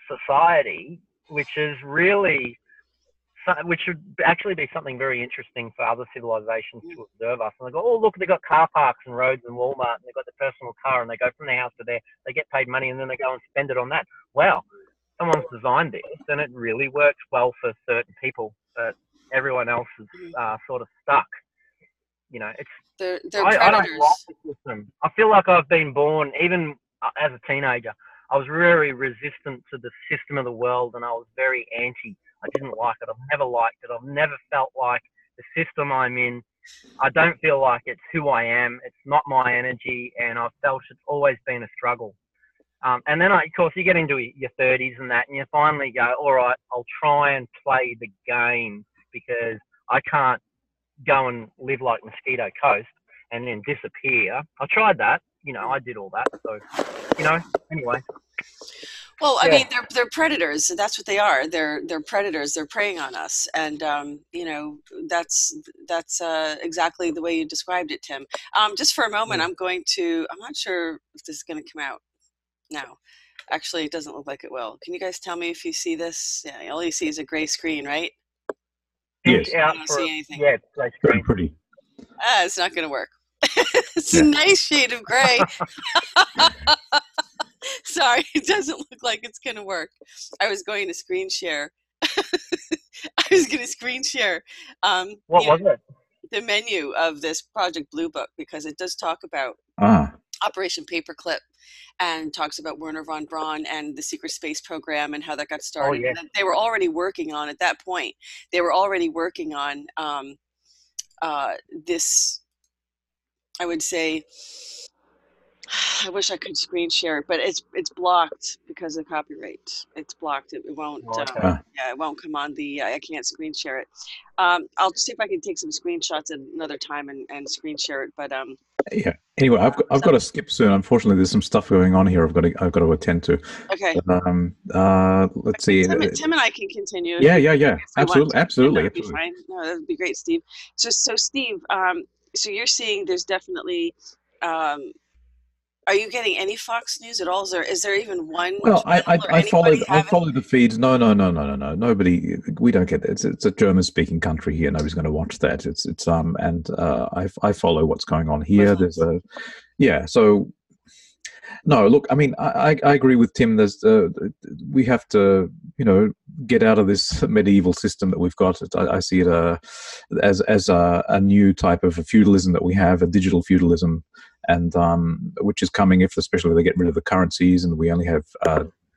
society, which should actually be something very interesting for other civilizations to observe us. And they go, oh, look, they've got car parks and roads and Walmart, and they've got their personal car, and they go from their house to there, they get paid money, and then they go and spend it on that. Wow, someone's designed this, and it really works well for certain people, but everyone else is sort of stuck. They're I don't like predators. the system. I feel like I've been born, even as a teenager, I was very resistant to the system of the world, and I was very anti. I didn't like it. I've never liked it. I've never felt like the system I'm in, I don't feel like it's who I am. It's not my energy, and I've felt it's always been a struggle. And then, of course, you get into your 30s and that, and you finally go, all right, I'll try and play the game, because I can't go and live like Mosquito Coast and then disappear. I tried that. I did all that. So, anyway. Well, I mean, they're predators. That's what they are. They're predators. They're preying on us, and that's exactly the way you described it, Tim. Just for a moment, I'm not sure if this is going to come out now. Actually, it doesn't look like it will. Can you guys tell me if you see this? Yeah, all you see is a gray screen, right? Think Yes. out I don't for, see anything. yeah, grey Very screen. pretty. It's not going to work. It's Yeah. a nice shade of gray. Sorry, it doesn't look like it's going to work. I was going to screen share. I was going to screen share What was it? the menu of this Project Blue Book, because it does talk about Ah, Operation Paperclip and talks about Werner von Braun and the secret space program and how that got started. Oh, yeah. And they were already working on, at that point, they were already working on this, I would say, I wish I could screen share it, but it's blocked because of copyright. It's blocked. It won't. Oh, okay. Yeah, it won't come on the. I can't screen share it. I'll see if I can take some screenshots at another time and screen share it. But yeah. Anyway, I've got to skip soon. Unfortunately, there's some stuff going on here. I've got to attend to. okay. But, let's see. Tim and I can continue. Yeah. If we want Absolutely, to. absolutely, That would be fine. No, that would be great, Steve. So Steve, so you're seeing there's definitely. Are you getting any Fox News at all? Is there even one? Well, I follow the feeds. No. Nobody. We don't get it. It's a German-speaking country here. Nobody's going to watch that. I follow what's going on here. So no. Look, I mean, I agree with Tim. We have to get out of this medieval system that we've got. I see it as a new type of feudalism that we have, a digital feudalism. And which is coming especially if they get rid of the currencies and we only have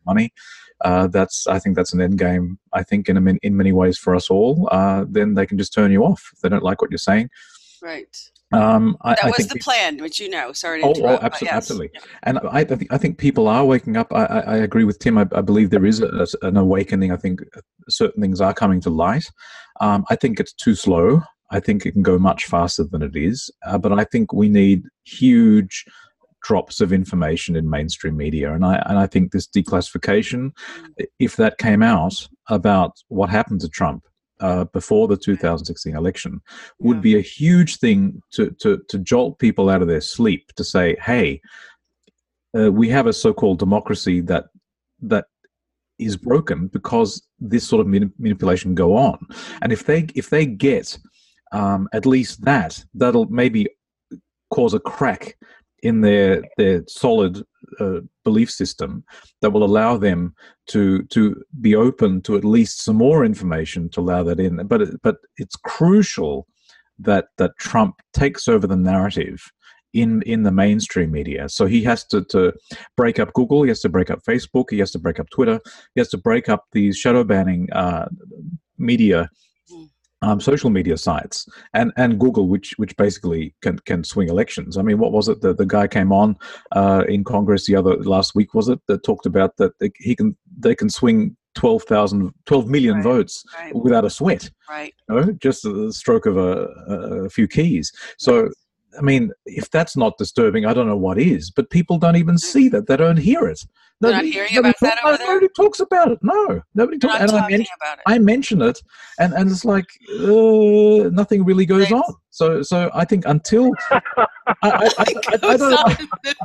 money. I think that's an end game. I think in many ways for us all. Then they can just turn you off if they don't like what you're saying. Right. That was the plan, which Sorry to interrupt. Absolutely. Yes. And I think people are waking up. I agree with Tim. I believe there is an awakening. I think certain things are coming to light. I think it's too slow. I think it can go much faster than it is, but I think we need huge drops of information in mainstream media, and I think this declassification, if that came out about what happened to Trump before the 2016 election, would be a huge thing to jolt people out of their sleep, to say, hey, we have a so-called democracy that is broken because this sort of manipulation go on, and if they get at least that'll maybe cause a crack in their solid belief system that will allow them to be open to at least some more information to allow that in. But it's crucial that Trump takes over the narrative in the mainstream media. So he has to break up Google, he has to break up Facebook, he has to break up Twitter, he has to break up these shadow banning media. Social media sites and Google, which basically can swing elections. I mean, what was it? The guy came on in Congress last week, was it, that talked about that they can swing 12 million votes without a sweat, right? Just the stroke of a few keys. So, I mean, if that's not disturbing, I don't know what is. But people don't even see that; they don't hear it. They're not hearing about that over there? Nobody talks about it. No, nobody talks about it. I mention it, and it's like nothing really goes on. So I think until I don't know,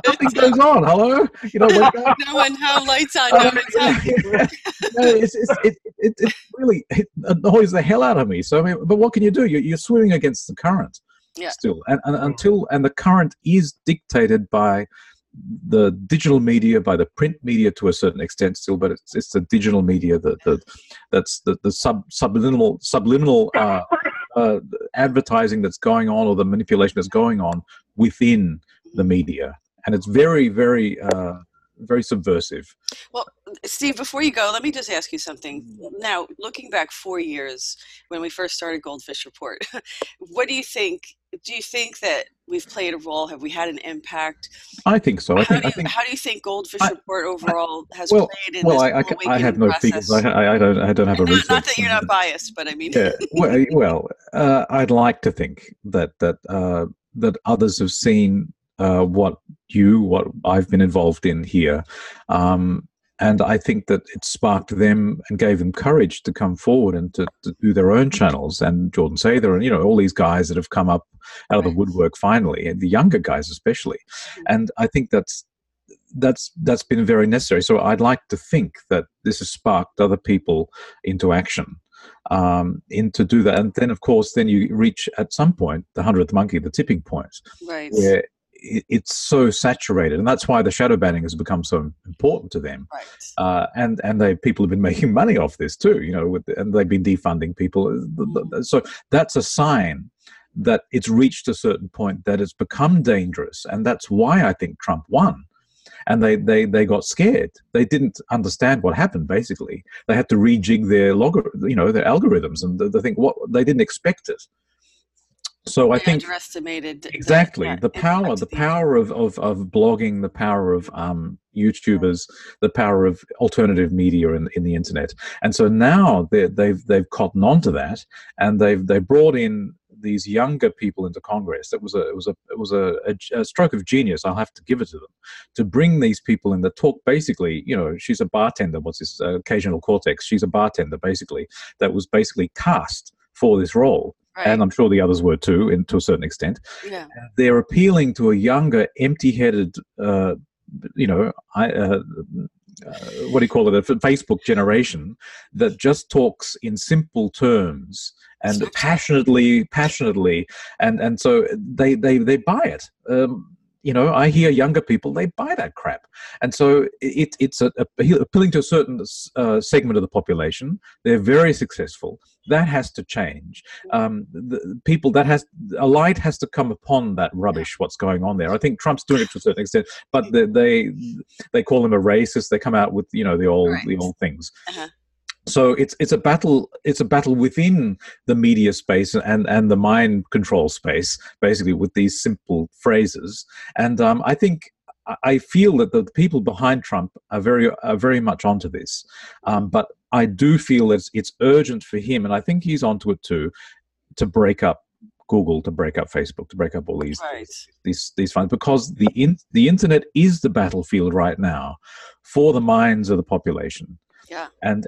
nothing goes on. Hello, wake up. No one have lights on. No one's happy. It really annoys the hell out of me. So I mean, but what can you do? You're swimming against the current. Yeah. Still, and the current is dictated by the digital media, by the print media to a certain extent still, but it's the digital media that's the subliminal advertising that's going on, or the manipulation that's going on within the media, and it's very, very very subversive. Well, Steve, before you go, let me just ask you something. Now, looking back 4 years when we first started GoldFish Report, what do you think? Do you think that we've played a role? Have we had an impact? I think so. How do you think GoldFish Report overall has played in this awakening I have no process? figures. I don't have a research. Not that you're not biased, but I mean. Yeah. I'd like to think that others have seen what I've been involved in here. And I think that it sparked them and gave them courage to come forward and to do their own channels. And Jordan Sather and, all these guys that have come up out of the woodwork finally, and the younger guys especially. And I think that's been very necessary. So I'd like to think that this has sparked other people into action. in to do that. And then, of course, then you reach at some point the 100th monkey, the tipping point, Right. where it's so saturated, and that's why the shadow banning has become so important to them. Right. And people have been making money off this too, and they've been defunding people. So that's a sign that it's reached a certain point that it's become dangerous, and that's why I think Trump won. And they got scared. They didn't understand what happened. Basically, they had to rejig their their algorithms, and they think they didn't expect it. So I think underestimated exactly the power of blogging, the power of YouTubers, the power of alternative media in the internet, and so now they've cottoned on to that, and they've brought in these younger people into Congress. It was a stroke of genius. I'll have to give it to them, to bring these people in that talk. Basically, she's a bartender. What's this? Occasional Cortex. She's a bartender, basically, that was basically cast for this role. Right. And I'm sure the others were too, to a certain extent. Yeah. They're appealing to a younger, empty-headed, what do you call it? A Facebook generation that just talks in simple terms and passionately, and so they buy it. I hear younger people, they buy that crap, and so it's appealing to a certain segment of the population. They're very successful. That has to change. The people a light has to come upon that rubbish. What's going on there? I think Trump's doing it to a certain extent, but they call him a racist. They come out with the old things. Uh-huh. So it's a battle. It's a battle within the media space and the mind control space, basically, with these simple phrases. And I feel that the people behind Trump are very much onto this. But I do feel that it's urgent for him, and I think he's onto it too, to break up Google, to break up Facebook, to break up all these funds, because the internet is the battlefield right now for the minds of the population. Yeah. And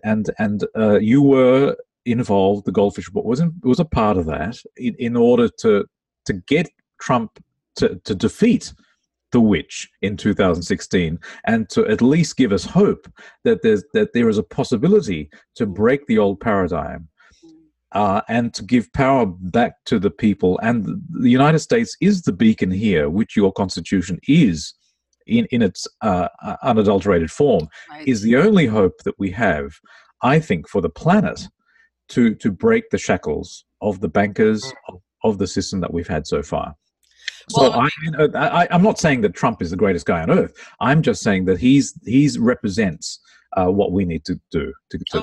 you were involved. The GoldFish Report was a part of that in order to get Trump to defeat the witch in 2016, and to at least give us hope that there is a possibility to break the old paradigm, and to give power back to the people. And the United States is the beacon here, which your Constitution is. In its unadulterated form, is the only hope that we have, I think, for the planet to break the shackles of the bankers, of the system that we've had so far. So I'm not saying that Trump is the greatest guy on earth. I'm just saying that he's represents what we need to do.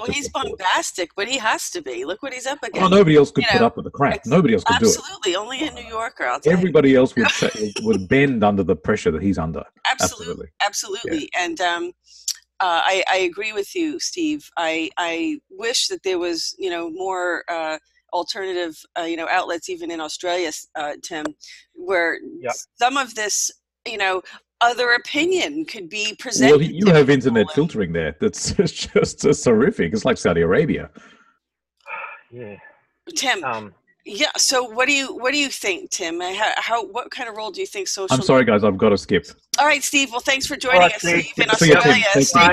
He's bombastic, but he has to be. Look what he's up against. Well, nobody else could put up with the crap. Nobody else could do it. Absolutely, only a New Yorker. I'll tell Everybody else would bend under the pressure that he's under. Absolutely. Yeah. And I agree with you, Steve. I wish that there was more alternative outlets, even in Australia, Tim, where some of this other opinion could be presented. Well, you have internet filtering there. That's just horrific. It's like Saudi Arabia. Yeah. Tim. Yeah. So what do you think, Tim? What kind of role do you think social? I'm sorry, guys. I've got to skip. All right, Steve. Well, thanks for joining us, Steve, in Australia. Stay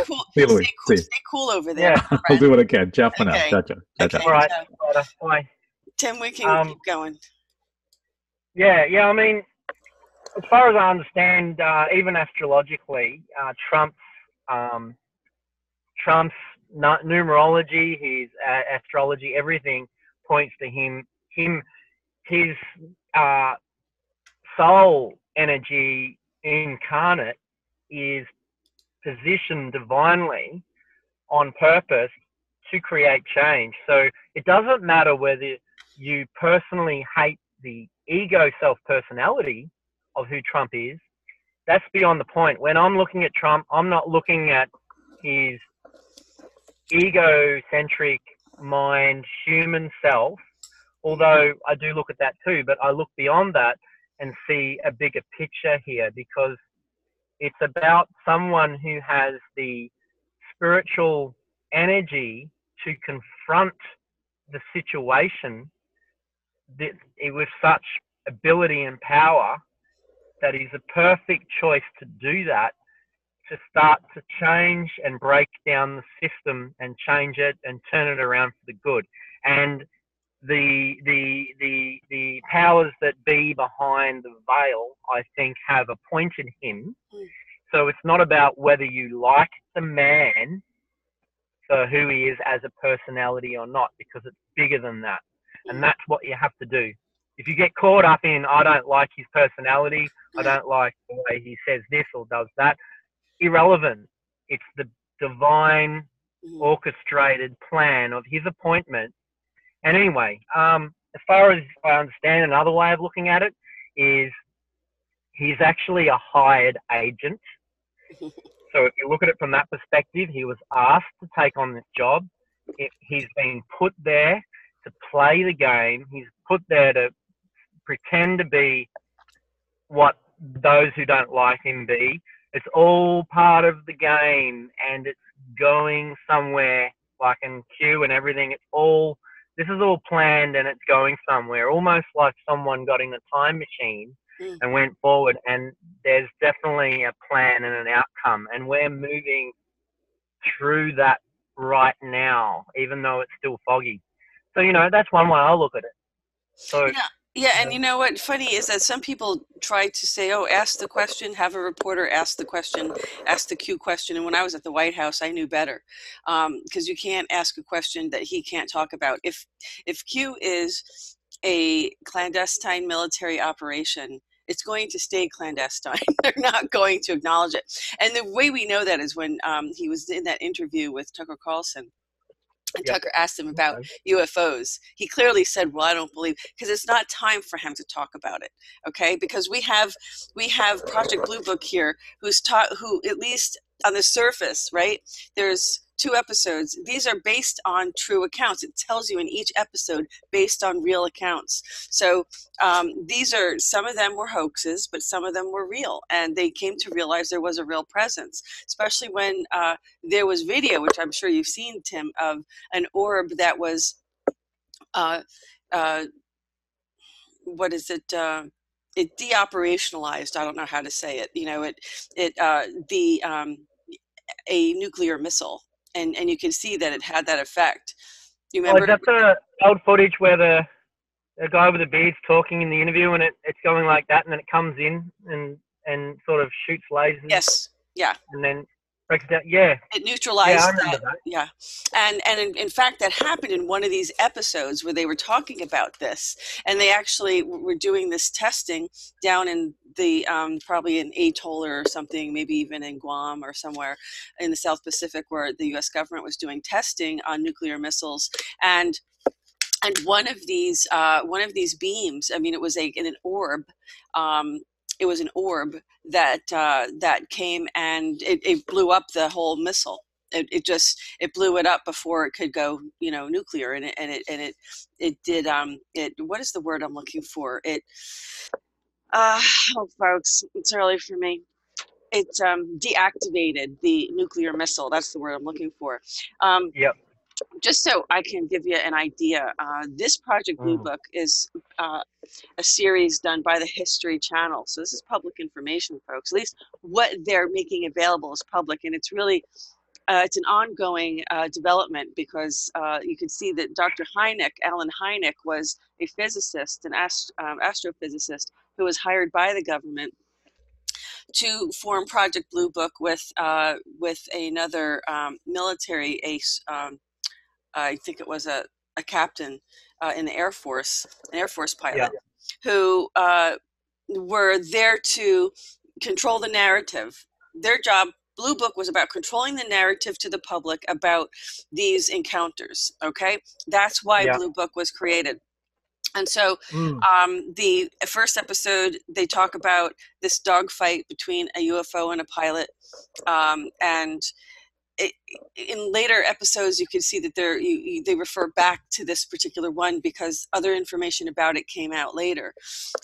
cool over there. Yeah. I'll do what I can. Ciao for now. Ciao. All right. Bye. Tim, we can keep going. Yeah. I mean, as far as I understand, even astrologically, Trump's numerology, his astrology, everything points to him. His soul energy incarnate is positioned divinely on purpose to create change. So it doesn't matter whether you personally hate the ego self-personality of who Trump is. That's beyond the point. When I'm looking at Trump, I'm not looking at his egocentric mind, human self, although I do look at that too, but I look beyond that and see a bigger picture here, because it's about someone who has the spiritual energy to confront the situation with such ability and power that is a perfect choice to do that, to start to change and break down the system and change it and turn it around for the good. And the powers that be behind the veil, I think, have appointed him. So it's not about whether you like the man for who he is as a personality or not, because it's bigger than that. And that's what you have to do. If you get caught up in, I don't like his personality, I don't like the way he says this or does that, irrelevant. It's the divine orchestrated plan of his appointment. And anyway, as far as I understand, another way of looking at it is he's actually a hired agent. So if you look at it from that perspective, he was asked to take on this job. He's been put there to play the game. He's put there to pretend to be what those who don't like him be. It's all part of the game, and it's going somewhere, like in Q and everything. This is all planned, and it's going somewhere, almost like someone got in a time machine and went forward, and there's definitely a plan and an outcome, and we're moving through that right now, even though it's still foggy. So, that's one way I look at it. So yeah, and you know what funny is that some people try to say, oh, ask the question, have a reporter ask the question, ask the Q question. And when I was at the White House, I knew better, because you can't ask a question that he can't talk about. If Q is a clandestine military operation, it's going to stay clandestine. They're not going to acknowledge it. And the way we know that is when he was in that interview with Tucker Carlson. And Tucker asked him about UFOs. He clearly said, well, I don't believe, because it's not time for him to talk about it. Okay. Because we have Project Blue Book here who at least on the surface, right? There's 2 episodes. These are based on true accounts. It tells you in each episode based on real accounts. So some of them were hoaxes, but some of them were real. And they came to realize there was a real presence, especially when there was video, which I'm sure you've seen, Tim, of an orb that was, what is it? It deoperationalized. I don't know how to say it. A nuclear missile. And you can see that it had that effect. You remember? Is that the old footage where the guy with the beard's talking in the interview, and it's going like that, and then it comes in and sort of shoots lasers? Yes. Yeah. And then breaks it down. Yeah. It neutralized I remember that. Yeah. And in fact, that happened in one of these episodes where they were talking about this, and they actually were doing this testing down in the probably an atoll or something, maybe even in Guam or somewhere in the South Pacific, where the U.S. government was doing testing on nuclear missiles. And one of these beams, I mean, it was an orb. It was an orb that came and it blew up the whole missile. It blew it up before it could go, nuclear. And it did. What is the word I'm looking for? Oh, folks, it's early for me. It deactivated the nuclear missile. That's the word I'm looking for. Yep. Just so I can give you an idea, this Project Blue Book is a series done by the History Channel. So this is public information, folks. At least what they're making available is public, and it's really it's an ongoing development, because you can see that Dr. Alan Hynek, was a physicist, an astrophysicist, who was hired by the government to form Project Blue Book with another military ace. I think it was a captain in the Air Force, an Air Force pilot, who were there to control the narrative. Their job, Blue Book, was about controlling the narrative to the public about these encounters. Okay, that's why Blue Book was created. And so the first episode, they talk about this dogfight between a UFO and a pilot, and in later episodes, you can see that they refer back to this particular one because other information about it came out later.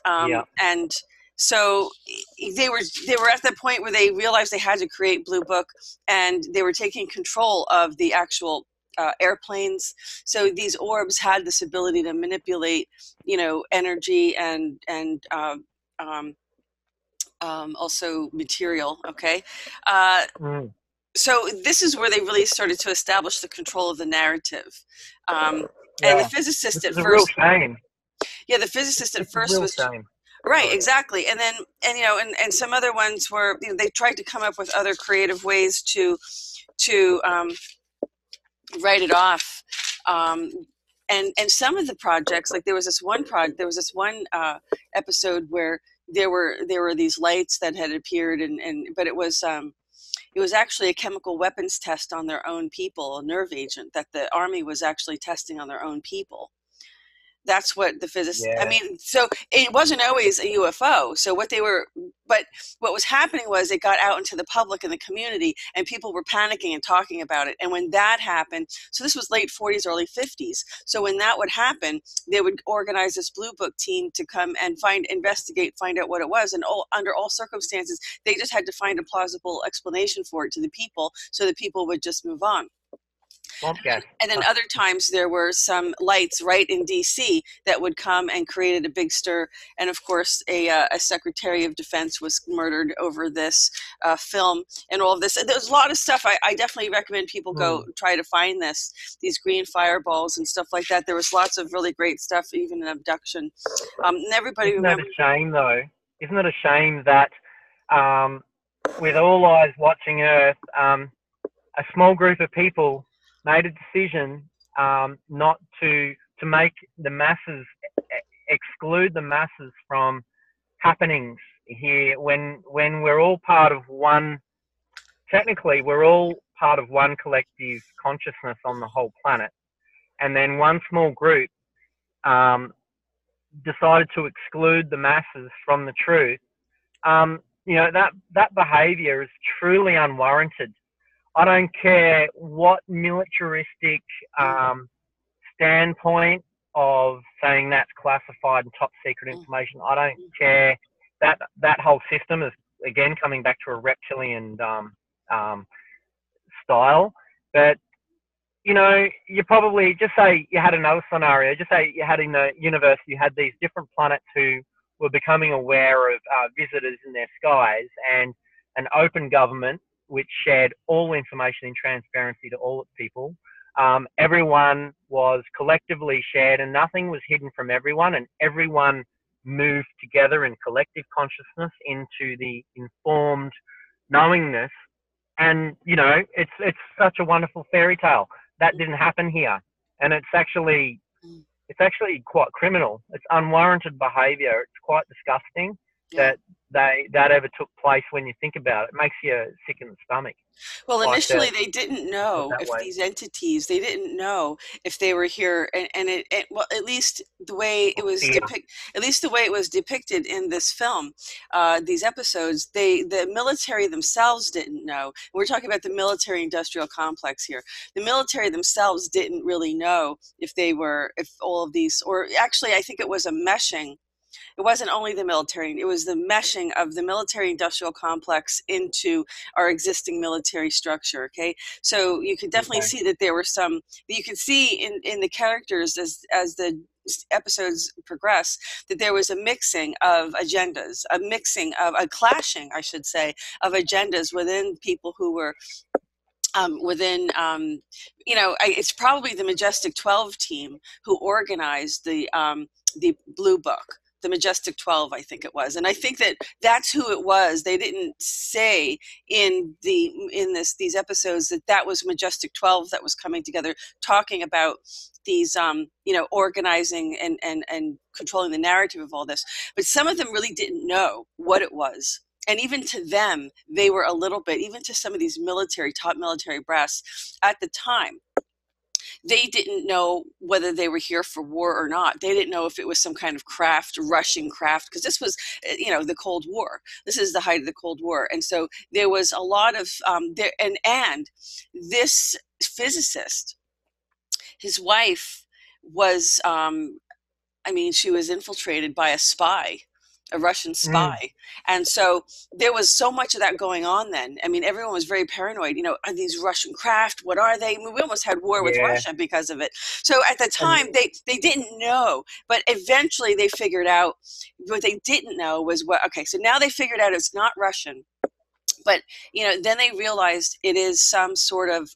And so they were at the point where they realized they had to create Blue Book, and they were taking control of the actual airplanes. So these orbs had this ability to manipulate, energy and also material. Okay. So this is where they really started to establish the control of the narrative. And the physicist This at is a real first, shame. yeah, the physicist at It's a first real was shame. right, exactly. And then, and you know, and some other ones were, you know, they tried to come up with other creative ways to write it off. And some of the projects, like there was this one episode where there were these lights that had appeared, but it was actually a chemical weapons test on their own people, a nerve agent that the army was actually testing on their own people. That's what the physicists, I mean, so it wasn't always a UFO. So but what was happening was it got out into the public and the community, and people were panicking and talking about it. And when that happened, so this was late 40s, early 50s. So when that would happen, they would organize this Blue Book team to come and investigate, find out what it was. And under all circumstances, they just had to find a plausible explanation for it to the people, so that people would just move on. And then other times there were some lights right in D.C. that would come and created a big stir. And of course, a Secretary of Defense was murdered over this film and all of this. And there's a lot of stuff. I definitely recommend people go try to find these green fireballs and stuff like that. There was lots of really great stuff, even in abduction. And everybody remembers. Isn't that a shame, though? Isn't it a shame that with all eyes watching Earth, a small group of people made a decision not to make the masses, exclude the masses from happenings here when we're all part of one, technically we're all part of one collective consciousness on the whole planet. And then one small group decided to exclude the masses from the truth. You know, that behavior is truly unwarranted. I don't care what militaristic standpoint of saying that's classified and top secret information. I don't care. That whole system is, again, coming back to a reptilian style. But, you know, you probably, just say you had another scenario, just say you had in the universe, you had these different planets who were becoming aware of visitors in their skies, and an open government which shared all information in transparency to all its people. Everyone was collectively shared and nothing was hidden from everyone, and everyone moved together in collective consciousness into the informed knowingness. And, you know, it's such a wonderful fairy tale. That didn't happen here. And it's actually quite criminal. It's unwarranted behavior. It's quite disgusting that ever took place when you think about it. It makes you sick in the stomach. Well, initially they didn't know if these entities, they didn't know if they were here, and well, at least the way it was depicted in this film, these episodes, the military themselves didn't know. We're talking about the military-industrial complex here. The military themselves didn't really know if all of these, or actually, I think it was a meshing. It wasn't only the military, it was the meshing of the military-industrial complex into our existing military structure, okay? So you could definitely see that there were some, you could see in the characters as the episodes progress, that there was a mixing of agendas, a clashing, I should say, of agendas within people who were you know, it's probably the Majestic 12 team who organized the Blue Book. The Majestic 12, I think it was. And I think that's who it was. They didn't say in these episodes that was Majestic 12 that was coming together, talking about these, you know, organizing and controlling the narrative of all this. But some of them really didn't know what it was. And even to them, they were a little bit, even to some of these top military brass at the time, they didn't know whether they were here for war or not. They didn't know if it was some kind of Russian craft, because this was, you know, the Cold War. This is the height of the Cold War. And so there was a lot of, and this physicist, his wife was, I mean, she was infiltrated by a spy a Russian spy. And so there was so much of that going on then. I mean, everyone was very paranoid. You know, are these Russian craft? What are they? I mean, we almost had war with Russia because of it. So at the time, they didn't know. But eventually they figured out what they didn't know was what, okay, so now they figured out it's not Russian. But, you know, then they realized it is some sort of,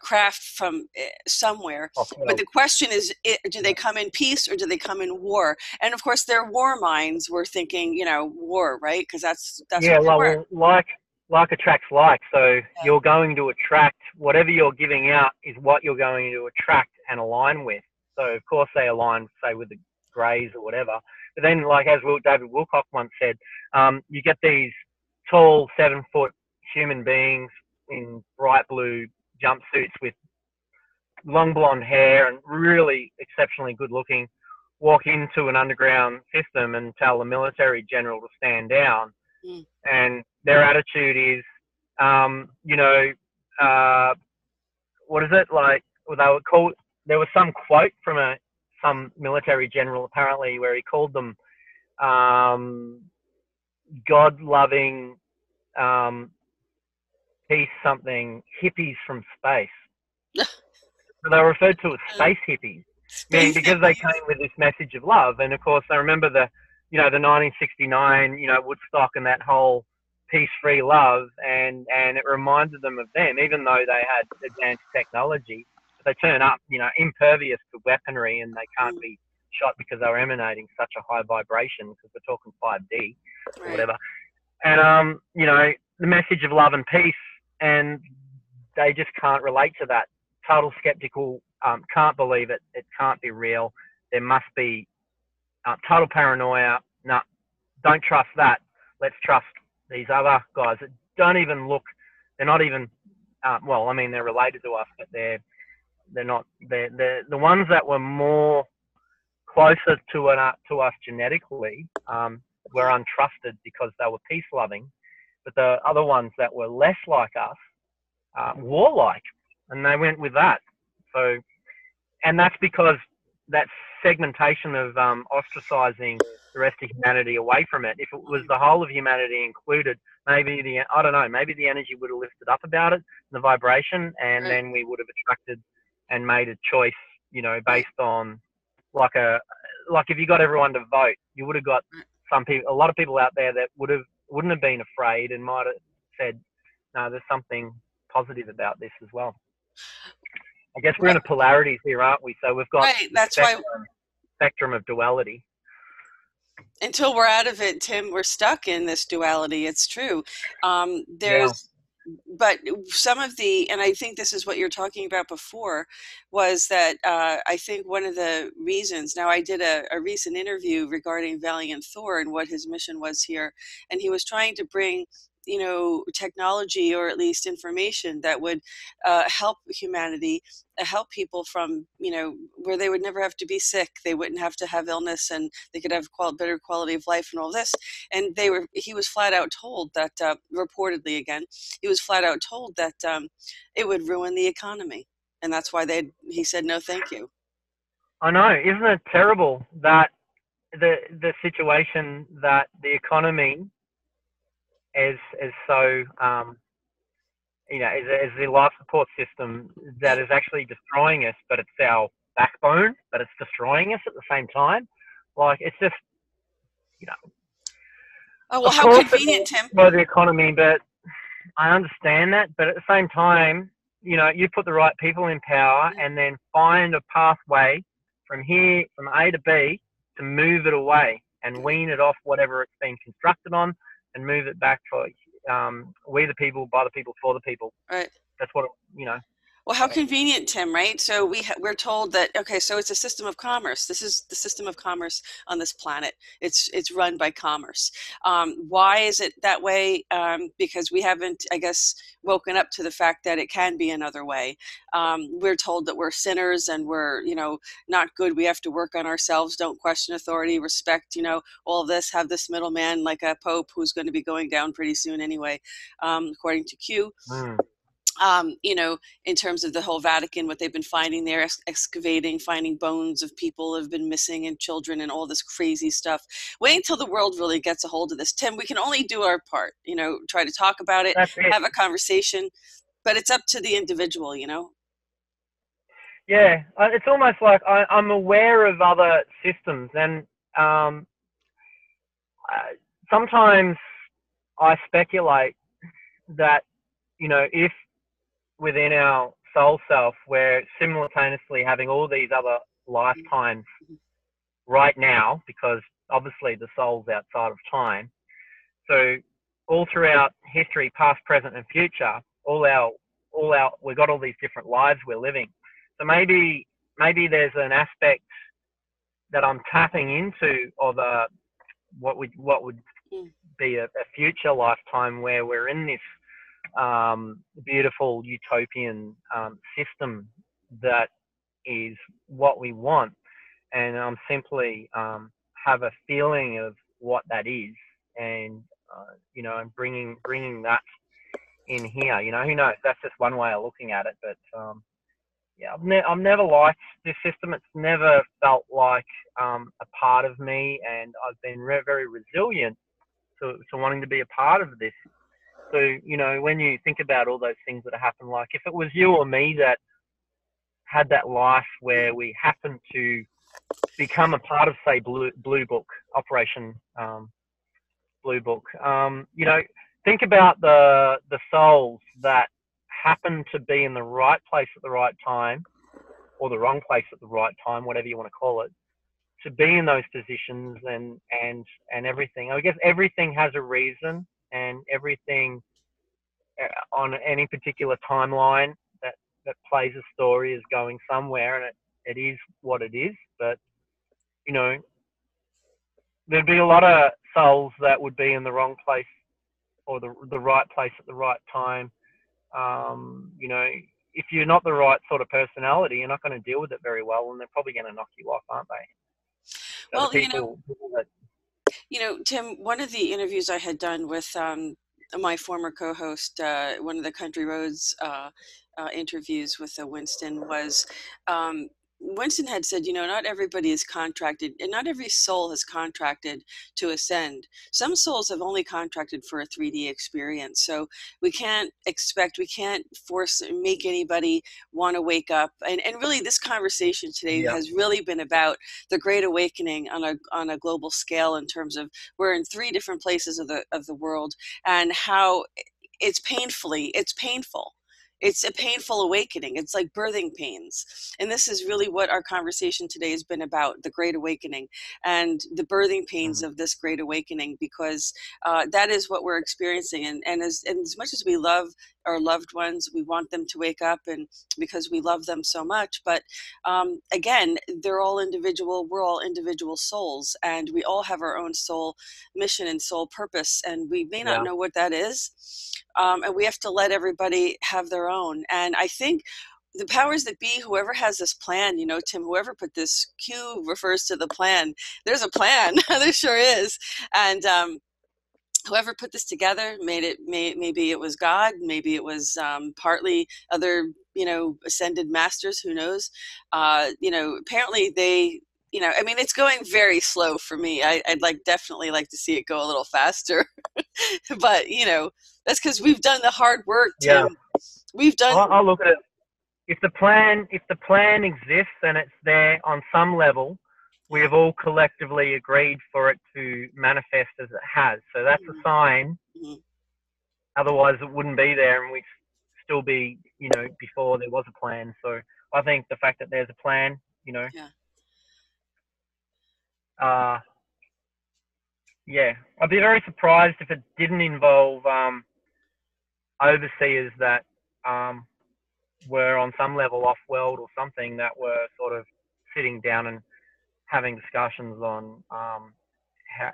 craft from somewhere. But the question is, do they come in peace or do they come in war? And of course, their war minds were thinking, you know, war, right? Because that's what they were. Like attracts like. So you're going to attract whatever you're giving out is what you're going to attract and align with. So of course they align, say, with the Greys or whatever. But then, like as David Wilcock once said, you get these tall 7-foot human beings in bright blue jumpsuits with long blonde hair and really exceptionally good looking, walk into an underground system and tell the military general to stand down. And their attitude is, you know, what is it like? Well, they were called. There was some quote from some military general apparently where he called them God-loving, peace something hippies from space. So they were referred to as space hippies, because they came with this message of love. And of course, I remember the 1969, Woodstock and that whole peace-free love, and it reminded them of them, even though they had advanced technology. They turn up, impervious to weaponry, and they can't be shot because they were emanating such a high vibration, because we're talking 5D or whatever. And, the message of love and peace, and they just can't relate to that. Total skeptical, can't believe it. It can't be real. There must be total paranoia. No, don't trust that. Let's trust these other guys that don't even look. They're not even. They're related to us, but they're not. They're the ones that were more closer to us genetically were untrusted because they were peace loving, but the other ones that were less like us, warlike, and they went with that. So, and that's because that segmentation of ostracizing the rest of humanity away from it. If it was the whole of humanity included, maybe the energy would have lifted up about it, the vibration, and then we would have attracted and made a choice, based on like if you got everyone to vote, you would have got a lot of people out there that wouldn't have been afraid and might have said, no, there's something positive about this as well. I guess we're in a polarities here, aren't we? So we've got spectrum of duality. Until we're out of it, Tim, we're stuck in this duality. It's true. But some of and I think this is what you're talking about before, was that I think one of the reasons, now I did a recent interview regarding Valiant Thor and what his mission was here, and he was trying to bring technology, or at least information that would help humanity, help people from, where they would never have to be sick. They wouldn't have to have illness, and they could have better quality of life and all this. And he was flat out told that, reportedly again, he was flat out told that it would ruin the economy. And that's why he said, no, thank you. I know. Isn't it terrible that the situation that the economy is so, is the life support system that is actually destroying us, but it's our backbone, but it's destroying us at the same time. Like, it's just, Oh, well, how convenient, Tim. For the economy, but I understand that. But at the same time, you put the right people in power and then find a pathway from A to B to move it away and wean it off whatever it's been constructed on, and move it back for we the people, by the people, for the people. Right. That's what, Well, how convenient, Tim, right? So we're told that, okay, so it's a system of commerce. This is the system of commerce on this planet. It's run by commerce. Why is it that way? Because we haven't, I guess, woken up to the fact that it can be another way. We're told that we're sinners and we're, not good. We have to work on ourselves. Don't question authority. Respect, all of this. Have this middleman like a pope who's going to be going down pretty soon anyway, according to Q. you know, in terms of the whole Vatican, what they've been finding there, excavating, finding bones of people who have been missing and children and all this crazy stuff. Wait until the world really gets a hold of this. Tim, we can only do our part, you know, try to talk about it, That's it. have a conversation, but it's up to the individual, you know? Yeah, it's almost like I'm aware of other systems, and sometimes I speculate that, you know, if within our soul self we're simultaneously having all these other lifetimes right now, because obviously the soul's outside of time, so all throughout history, past, present, and future, we've got all these different lives we're living. So maybe there's an aspect that I'm tapping into of what would be a future lifetime where we're in this beautiful utopian system that is what we want, and I'm simply have a feeling of what that is, and you know, and bringing that in here. You know, who knows? That's just one way of looking at it, but yeah, I've never liked this system. It's never felt like a part of me, and I've been very resilient to wanting to be a part of this. So, you know, when you think about all those things that have happened, like if it was you or me that had that life where we happened to become a part of, say, Blue Book, Operation Blue Book, you know, think about the souls that happen to be in the right place at the right time, or the wrong place at the right time, whatever you want to call it, to be in those positions and everything. I guess everything has a reason, and everything on any particular timeline that plays a story is going somewhere, and it is what it is. But, you know, there'd be a lot of souls that would be in the wrong place, or the right place at the right time. You know, if you're not the right sort of personality, you're not going to deal with it very well, and they're probably going to knock you off, aren't they? So the Well, people that, you know, Tim, one of the interviews I had done with my former co-host, one of the Country Roads interviews with Winston was, Winston had said, you know, not everybody is contracted, and not every soul has contracted to ascend. Some souls have only contracted for a 3D experience. So we can't make anybody want to wake up. And really, this conversation today yeah, has really been about the Great Awakening on a global scale, in terms of we're in 3 different places of the world, and how it's painful. It's a painful awakening. It's like birthing pains. And this is really what our conversation today has been about, the Great Awakening and the birthing pains of this Great Awakening, because that is what we're experiencing. And as much as we love our loved ones, we want them to wake up, and because we love them so much. But again, we're all individual souls, and we all have our own soul mission and soul purpose, and we may not yeah, know what that is. And we have to let everybody have their own. And I think the powers that be, whoever has this plan, you know, Tim, whoever put this, Q refers to the plan. There's a plan. There sure is. And whoever put this together maybe it was God, maybe it was partly other, you know, ascended masters, who knows. You know, apparently they, you know, I mean, it's going very slow for me. I'd definitely like to see it go a little faster. But, you know, that's because we've done the hard work, yeah. Tim. We've done. I'll look at it. If the plan exists and it's there on some level, we have all collectively agreed for it to manifest as it has. So that's a sign. Mhm. Otherwise, it wouldn't be there, and we'd still be, you know, before there was a plan. So I think the fact that there's a plan, you know, Yeah. yeah, I'd be very surprised if it didn't involve overseers that were on some level off-world or something, that were sort of sitting down and having discussions on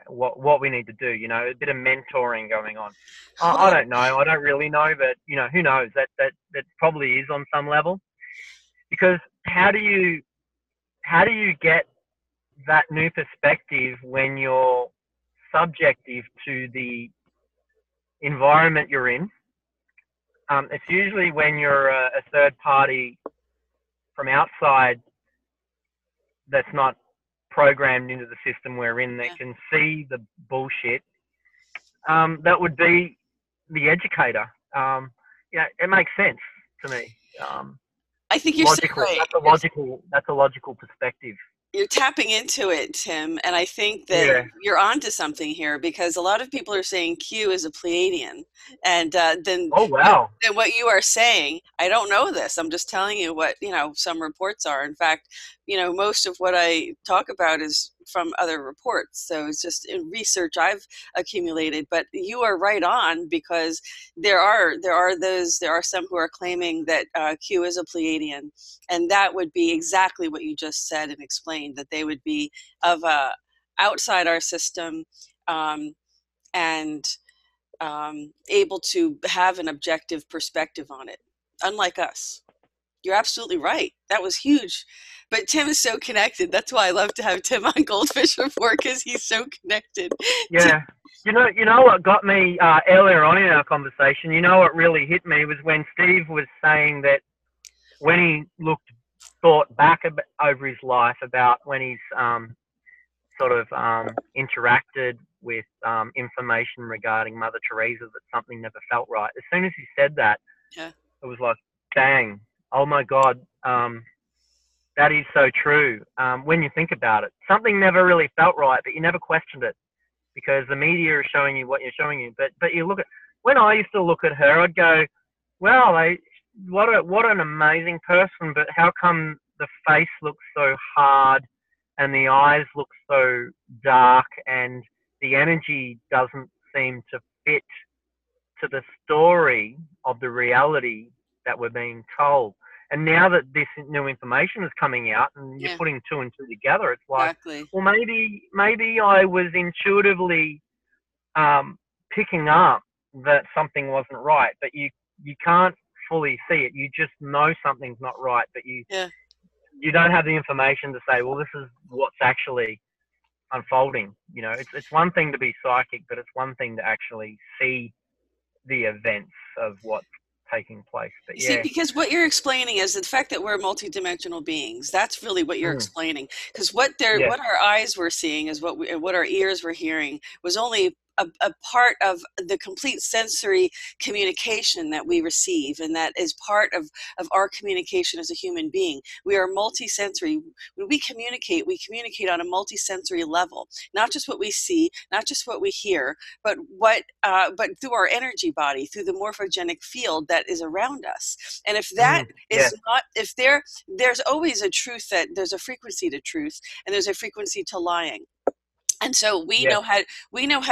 what we need to do. You know, a bit of mentoring going on. I Well, don't know. I don't really know, but, you know, who knows? That probably is on some level, because how do you get that new perspective when you're subjective to the environment you're in, it's usually when you're a third party from outside that's not programmed into the system we're in that can see the bullshit. That would be the educator. Yeah, it makes sense to me. I think you're so right. That's a logical perspective. You're tapping into it, Tim, and I think that you're onto something here, because a lot of people are saying Q is a Pleiadian, and then then what you are saying, I don't know this. I'm just telling you what some reports are. In fact, most of what I talk about is from other reports, so it's just in research I've accumulated. But you are right on, because there are some who are claiming that Q is a Pleiadian, and that would be exactly what you just said and explained, that they would be of outside our system, and able to have an objective perspective on it, unlike us. You're absolutely right. That was huge. But Tim is so connected. That's why I love to have Tim on GoldFish Report, because he's so connected. Yeah. You know what got me earlier on in our conversation, what really hit me was when Steve was saying that when he thought back over his life about when he's interacted with information regarding Mother Teresa, that something never felt right. As soon as he said that, it was like, bang, oh my God, that is so true. When you think about it, something never really felt right, but you never questioned it because the media is showing you what you're showing you. But you look at, when I used to look at her, I'd go, well, what an amazing person, but how come the face looks so hard and the eyes look so dark and the energy doesn't seem to fit to the story of the reality that we're being told? And now that this new information is coming out and you're putting two and two together, it's like, well, maybe I was intuitively picking up that something wasn't right, but you can't fully see it. You just know something's not right, but you don't have the information to say, well, this is what's actually unfolding. It's one thing to be psychic, but it's one thing to actually see the events of what's taking place. But see, because what you're explaining is the fact that we're multidimensional beings. That's really what you're explaining. Because what our eyes were seeing is what our ears were hearing was only a part of the complete sensory communication that we receive, and that is part of our communication as a human being. We are multisensory. When we communicate on a multisensory level, not just what we see, not just what we hear, but but through our energy body, through the morphogenic field that is around us. And if that is not, if there's always a truth, that there's a frequency to truth and there's a frequency to lying. And so we know how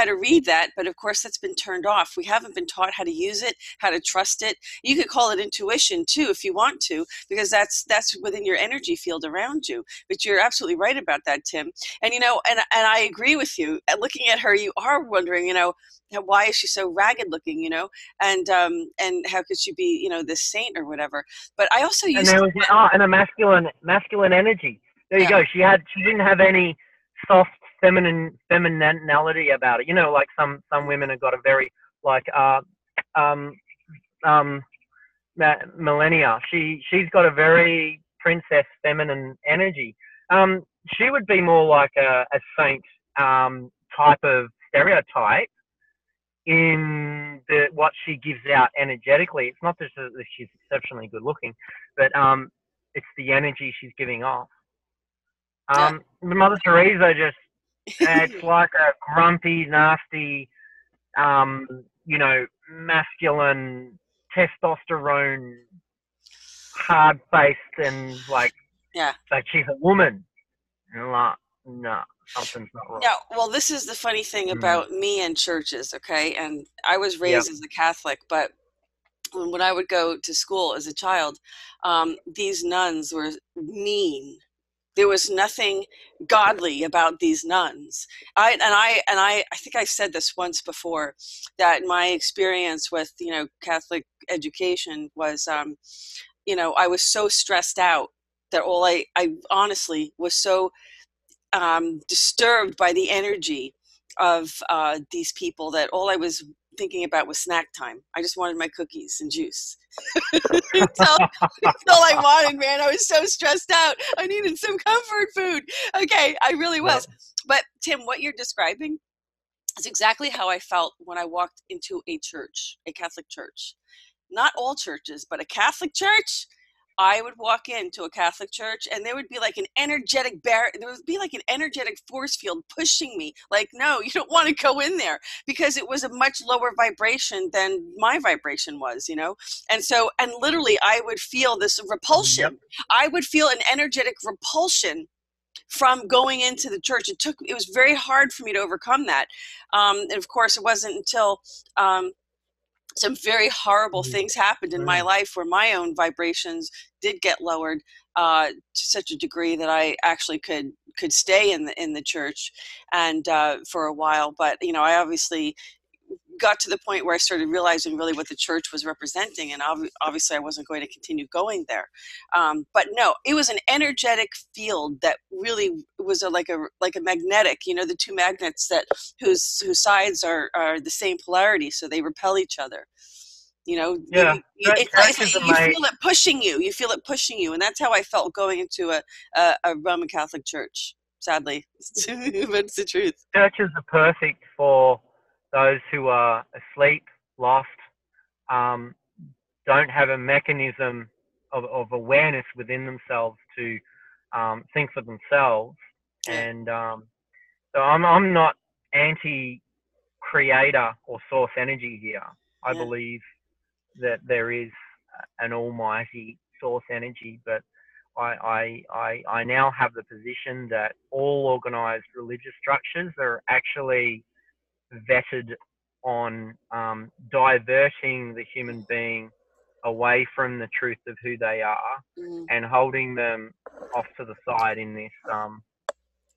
to read that, but of course that's been turned off. We haven't been taught how to use it, how to trust it. You could call it intuition too, if you want to, because that's within your energy field around you. But you're absolutely right about that, Tim. And and I agree with you. Looking at her, you are wondering, why is she so ragged looking, and how could she be, this saint or whatever. But I also used and a masculine energy. There you go. She didn't have any soft femininity about it. Like some women have got a very Millennia. She's got a very princess feminine energy. She would be more like a saint type of stereotype in what she gives out energetically. It's not just that she's exceptionally good looking, but it's the energy she's giving off. Mother Teresa just, it's like a grumpy, nasty, masculine, testosterone, hard-faced, and like she's a woman. And like, no, something's not right. Yeah, well, this is the funny thing about me and churches, okay? And I was raised as a Catholic, but when I would go to school as a child, these nuns were mean. There was nothing godly about these nuns. I think I said this once before, that my experience with Catholic education was I was so stressed out that I honestly was so disturbed by the energy of these people that all I was thinking about was snack time. I just wanted my cookies and juice. That's all I wanted, man. I was so stressed out. I needed some comfort food. Okay, I really was. But Tim, what you're describing is exactly how I felt when I walked into a church, a Catholic church. Not all churches, but a Catholic church. I would walk into a Catholic church and there would be like an energetic force field pushing me. Like, no, you don't want to go in there, because it was a much lower vibration than my vibration was, And so, and literally I would feel this repulsion. Yep. I would feel an energetic repulsion from going into the church. It was very hard for me to overcome that. And of course it wasn't until, some very horrible things happened in my life where my own vibrations did get lowered to such a degree that I actually could stay in the church and for a while. But I obviously got to the point where I started realizing really what the church was representing, and obviously I wasn't going to continue going there. But no, it was an energetic field that really was like a magnetic. The two magnets whose sides are the same polarity, so they repel each other. Yeah, you feel it pushing you. You feel it pushing you, and that's how I felt going into a Roman Catholic church. Sadly, but it's the truth. Churches are perfect for those who are asleep, lost, don't have a mechanism of awareness within themselves to think for themselves. Yeah. And so I'm not anti-creator or source energy here. I believe that there is an almighty source energy, but I now have the position that all organized religious structures are actually vetted on diverting the human being away from the truth of who they are and holding them off to the side in this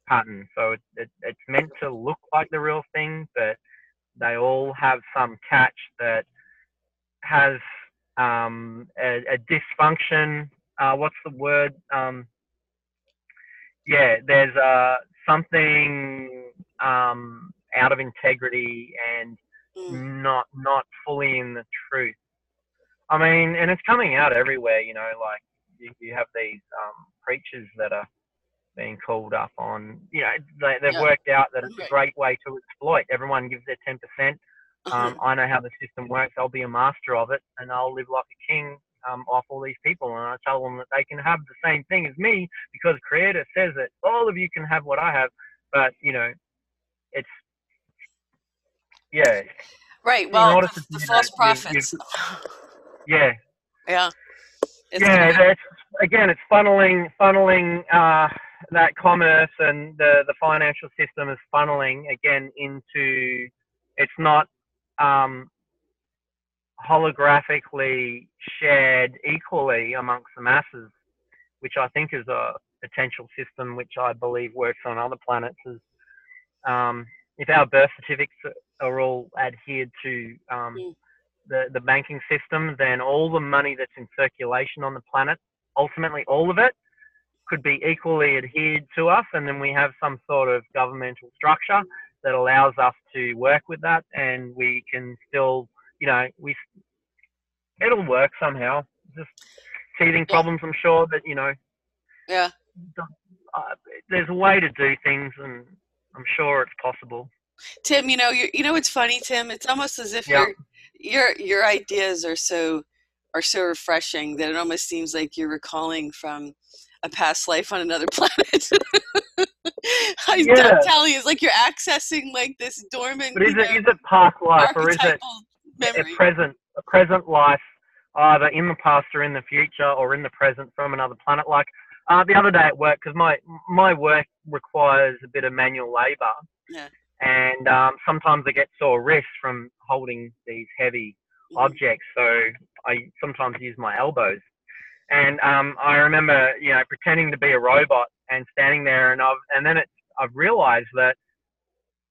pattern. So it's meant to look like the real thing, but they all have some catch that has a dysfunction. What's the word? There's something out of integrity and not fully in the truth. I mean, and it's coming out everywhere, like you have these preachers that are being called up on, they've worked out that it's a great way to exploit. Everyone gives their 10%. I know how the system works. I'll be a master of it, and I'll live like a king off all these people. And I tell them that they can have the same thing as me because Creator says that all of you can have what I have. But, it's, right. Well, the false prophets. It's funneling that commerce and the financial system is funneling again into, it's not holographically shared equally amongst the masses, which I think is a potential system which I believe works on other planets. Is if our birth certificates are all adhered to the banking system, then all the money that's in circulation on the planet, ultimately all of it, could be equally adhered to us, and then we have some sort of governmental structure that allows us to work with that, and we can still, it'll work somehow. Just teething problems, I'm sure that, there's a way to do things, and I'm sure it's possible. Tim, it's funny, Tim. It's almost as if your ideas are so refreshing that it almost seems like you're recalling from a past life on another planet. I'm telling you, it's like you're accessing like this dormant. But is it past life, or is it memory? a present life, either in the past or in the future, or in the present from another planet? Like the other day at work, because my work requires a bit of manual labor. Yeah. And sometimes I get sore wrists from holding these heavy objects, so I sometimes use my elbows. And I remember, pretending to be a robot and standing there, and I've realized that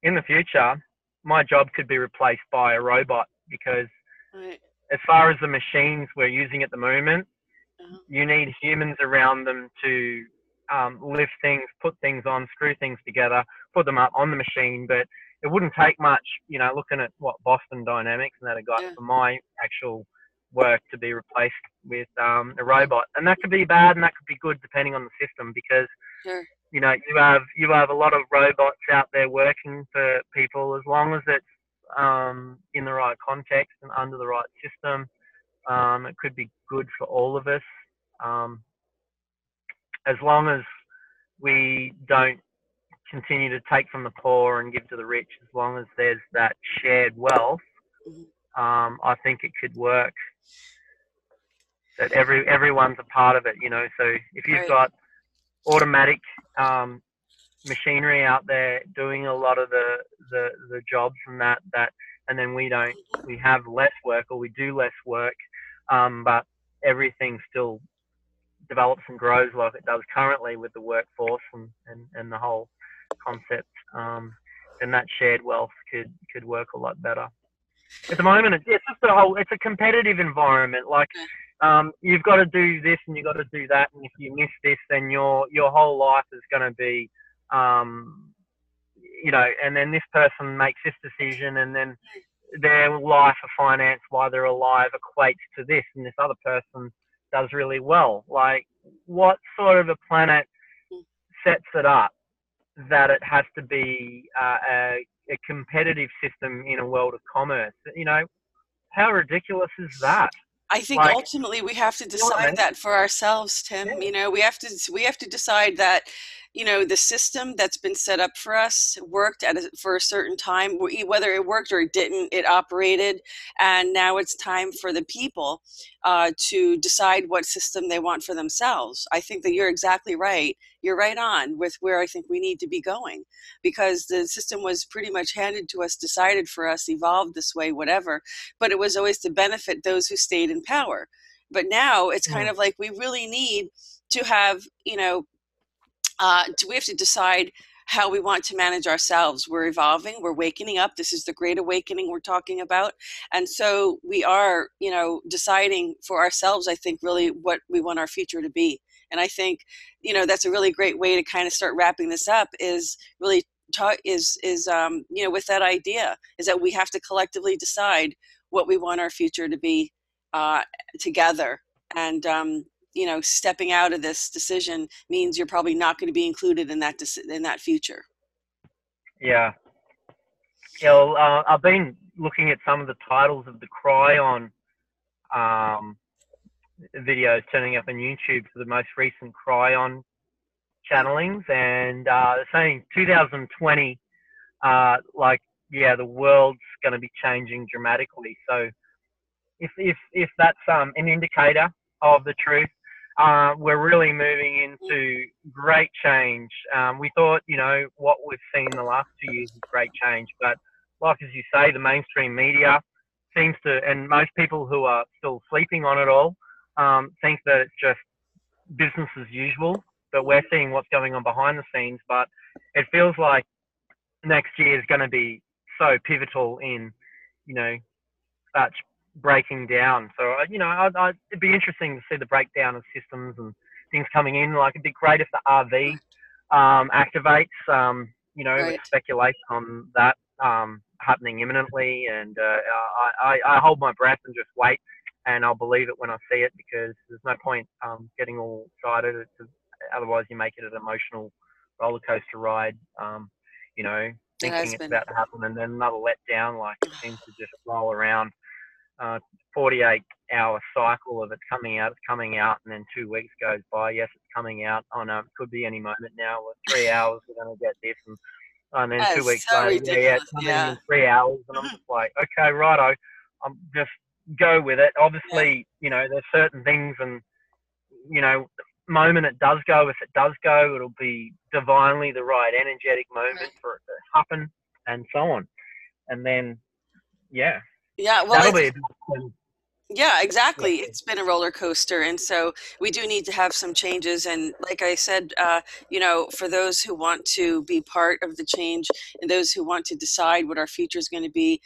in the future, my job could be replaced by a robot, because as far as the machines we're using at the moment, you need humans around them to lift things, put things on, screw things together, put them up on the machine. But it wouldn't take much, you know, looking at what Boston Dynamics and that I got Yeah. for my actual work to be replaced with a robot. And that could be bad and that could be good depending on the system, because Sure. you know, you have a lot of robots out there working for people, as long as it's in the right context and under the right system. It could be good for all of us, as long as we don't continue to take from the poor and give to the rich. As long as there's that shared wealth, I think it could work. That everyone's a part of it, you know. So if you've Right. got automatic machinery out there doing a lot of the jobs and that, and then we have less work, or we do less work, but everything still develops and grows like it does currently with the workforce and the whole concept, then that shared wealth could work a lot better. At the moment, it's just it's a competitive environment. Like, you've got to do this and you've got to do that, and if you miss this, then your whole life is going to be, you know, and then this person makes this decision, and then their life of finance while they're alive equates to this, and this other person does really well. Like, what sort of a planet sets it up that it has to be a competitive system in a world of commerce? You know, how ridiculous is that? I think Like, ultimately we have to you know what I decide mean? that for ourselves, Tim. Yeah. You know, we have to decide that, you know, the system that's been set up for us worked for a certain time, whether it worked or it didn't, it operated, and now it's time for the people to decide what system they want for themselves. I think that you're exactly right. You're right on with where I think we need to be going, because the system was pretty much handed to us, decided for us, evolved this way, whatever, but it was always to benefit those who stayed in power. But now it's kind of like we really need to have, you know, we have to decide how we want to manage ourselves. We're evolving, we're waking up. This is the great awakening we're talking about. And so we are, you know, deciding for ourselves, I think, really what we want our future to be. And I think, you know, that's a really great way to kind of start wrapping this up, is really you know, with that idea, is that we have to collectively decide what we want our future to be together. And you know, stepping out of this decision means you're probably not going to be included in that future. Yeah. Yeah. Well, I've been looking at some of the titles of the Cryon videos turning up on YouTube for the most recent Cryon channelings, and they're saying 2020, like, yeah, the world's going to be changing dramatically. So if that's an indicator of the truth, we're really moving into great change. We thought, you know, what we've seen the last 2 years is great change, but like as you say, the mainstream media seems to, and most people who are still sleeping on it all, think that it's just business as usual. But we're seeing what's going on behind the scenes. But it feels like next year is going to be so pivotal in, you know, such breaking down. So, you know, it'd be interesting to see the breakdown of systems and things coming in. Like, it'd be great if the RV activates. You know, Right. with speculation on that happening imminently, and I hold my breath and just wait, and I'll believe it when I see it, because there's no point getting all excited. Otherwise, you make it an emotional roller coaster ride. You know, It thinking has it's been. about to happen, and then another letdown. Like, it seems to just roll around. 48-hour cycle of it's coming out, and then 2 weeks goes by. Yes, it's coming out. Oh no, it could be any moment now. 3 hours, we're going to get this, and then That 2 is weeks so later, yeah, it's ridiculous. coming Yeah. in 3 hours, and I'm just like, okay, righto, just go with it. Obviously, you know, there's certain things, and you know, the moment it does go, if it does go, it'll be divinely the right energetic moment Right. for it to happen, and so on. And then, yeah, Yeah. Well, that'll be. yeah, Yeah. exactly. It's been a roller coaster. And so we do need to have some changes. And like I said, you know, for those who want to be part of the change and those who want to decide what our future is going to be,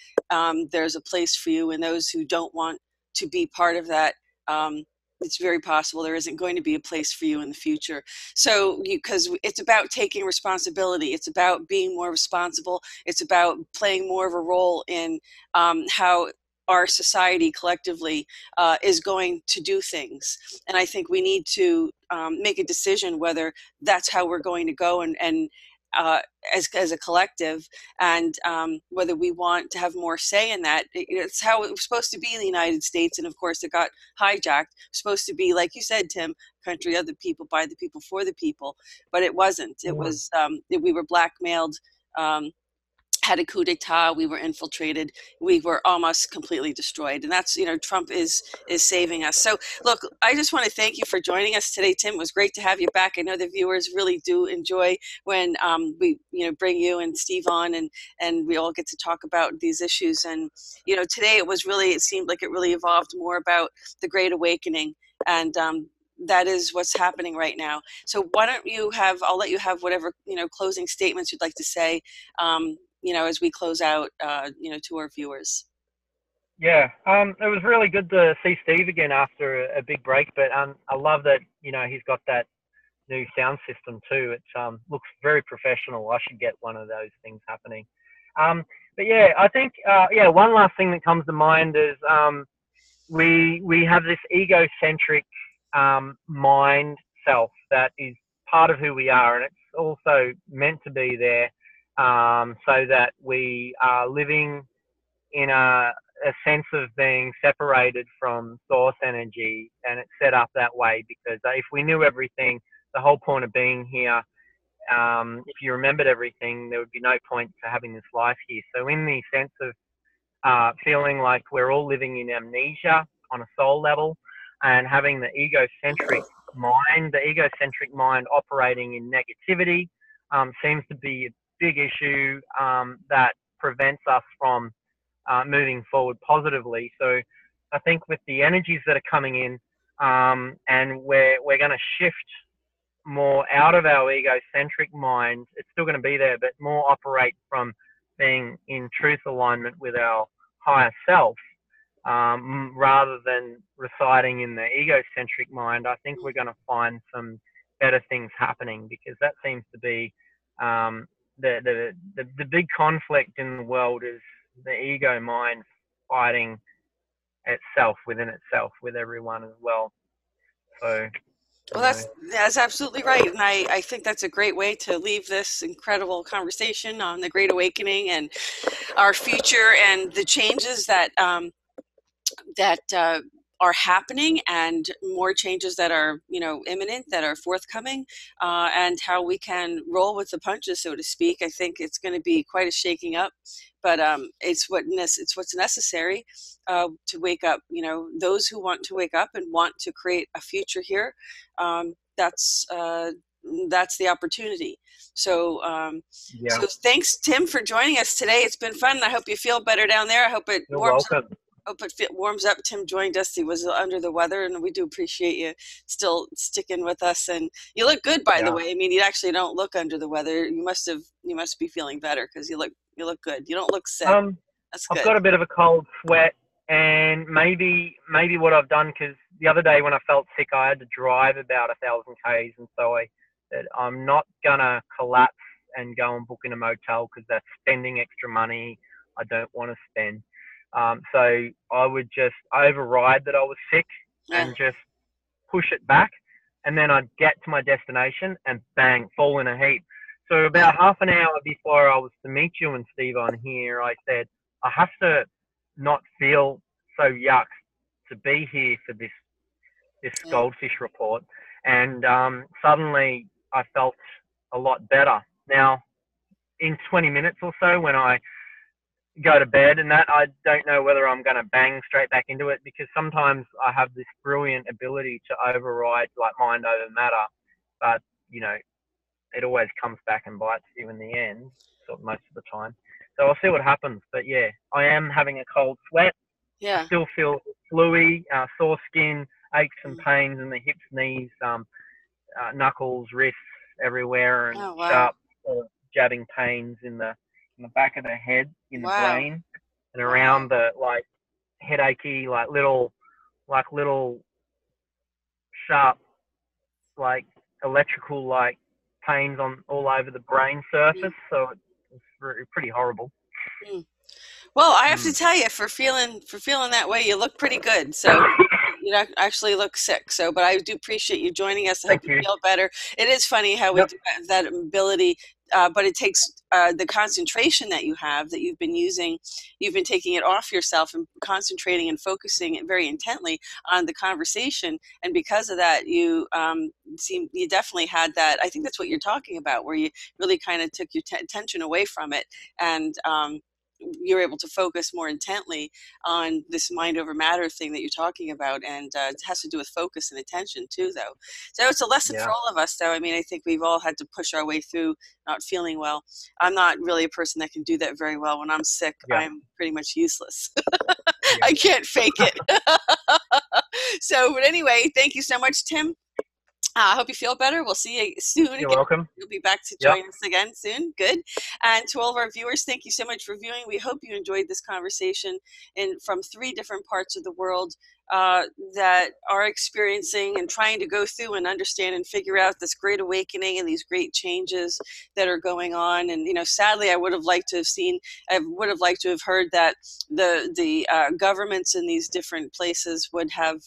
there's a place for you. And those who don't want to be part of that, it's very possible there isn't going to be a place for you in the future. So, because it's about taking responsibility, it's about being more responsible, it's about playing more of a role in how our society collectively is going to do things. And I think we need to make a decision whether that's how we're going to go, and uh, as a collective, and whether we want to have more say in that. It's how it was supposed to be in the United States, and of course it got hijacked. It's supposed to be, like you said, Tim, country of the people, by the people, for the people, but it wasn't. It was we were blackmailed, had a coup d'etat, we were infiltrated, we were almost completely destroyed. And that's, Trump is saving us. So look, I just want to thank you for joining us today, Tim. It was great to have you back. I know the viewers really do enjoy when we bring you and Steve on, and we all get to talk about these issues. And today it seemed like it really evolved more about the Great Awakening, and that is what's happening right now. So why don't you I'll let you have whatever closing statements you'd like to say as we close out, to our viewers. Yeah, it was really good to see Steve again after a big break, but I love that, he's got that new sound system too. It looks very professional. I should get one of those things happening. But yeah, I think, one last thing that comes to mind is we have this egocentric mind self that is part of who we are, and it's also meant to be there so that we are living in a sense of being separated from source energy, and it's set up that way because if we knew everything, the whole point of being here, if you remembered everything, there would be no point to having this life here. So in the sense of feeling like we're all living in amnesia on a soul level, and having the egocentric mind operating in negativity seems to be a big issue that prevents us from moving forward positively. So I think with the energies that are coming in, and we're going to shift more out of our egocentric mind. It's still going to be there, but more operate from being in truth alignment with our higher self, rather than residing in the egocentric mind. I think we're going to find some better things happening, because that seems to be the big conflict in the world is the ego mind fighting itself within itself with everyone as well. So, well, that's absolutely right, and I think that's a great way to leave this incredible conversation on the Great Awakening and our future and the changes that are happening, and more changes that are imminent, that are forthcoming, and how we can roll with the punches, so to speak. I think it's going to be quite a shaking up, but it's what's necessary to wake up. Those who want to wake up and want to create a future here, that's the opportunity. So so thanks, Tim, for joining us today. It's been fun. I hope you feel better down there. I hope it warms up. Tim joined us. He was under the weather, and we do appreciate you still sticking with us. And you look good, by the way. I mean, you actually don't look under the weather. You must be feeling better, because you look good. You don't look sick. That's good. I've got a bit of a cold sweat, and maybe what I've done, because the other day when I felt sick, I had to drive about 1,000 k's, and so I said I'm not gonna collapse and go and book in a motel, because that's spending extra money I don't want to spend. So I would just override that I was sick and just push it back, and then I'd get to my destination and bang, fall in a heap. So about half an hour before I was to meet you and Steve on here, I said, I have to not feel so yuck to be here for this GoldFish report. And suddenly I felt a lot better. Now, in 20 minutes or so, when I go to bed and that, I don't know whether I'm going to bang straight back into it, because sometimes I have this brilliant ability to override like mind over matter, but it always comes back and bites you in the end, most of the time. So I'll see what happens. But yeah, I am having a cold sweat. I still feel fluey, sore skin, aches and pains in the hips, knees, knuckles, wrists, everywhere, and sharp jabbing pains in the back of the head, in the brain, and around the headachy, little sharp, like electrical, like pains on all over the brain surface. So it's pretty horrible. Mm. Well, I have to tell you, for feeling that way, you look pretty good. So you don't actually look sick. So, but I do appreciate you joining us. I hope you feel better. It is funny how we do have that ability, but it takes the concentration that you have, that you've been using. You've been taking it off yourself and concentrating and focusing it very intently on the conversation. And because of that, you you definitely had that. I think that's what you're talking about, where you really kind of took your attention away from it, and you're able to focus more intently on this mind over matter thing that you're talking about. And it has to do with focus and attention too, though. So it's a lesson for all of us, though. I mean, I think we've all had to push our way through not feeling well. I'm not really a person that can do that very well. When I'm sick, I'm pretty much useless. I can't fake it. So, but anyway, thank you so much, Tim. I hope you feel better. We'll see you soon again. You're welcome. You'll be back to join us again soon. Good. And to all of our viewers, thank you so much for viewing. We hope you enjoyed this conversation from 3 different parts of the world that are experiencing and trying to go through and understand and figure out this great awakening and these great changes that are going on. And, you know, sadly, I would have liked to have heard that the governments in these different places would have,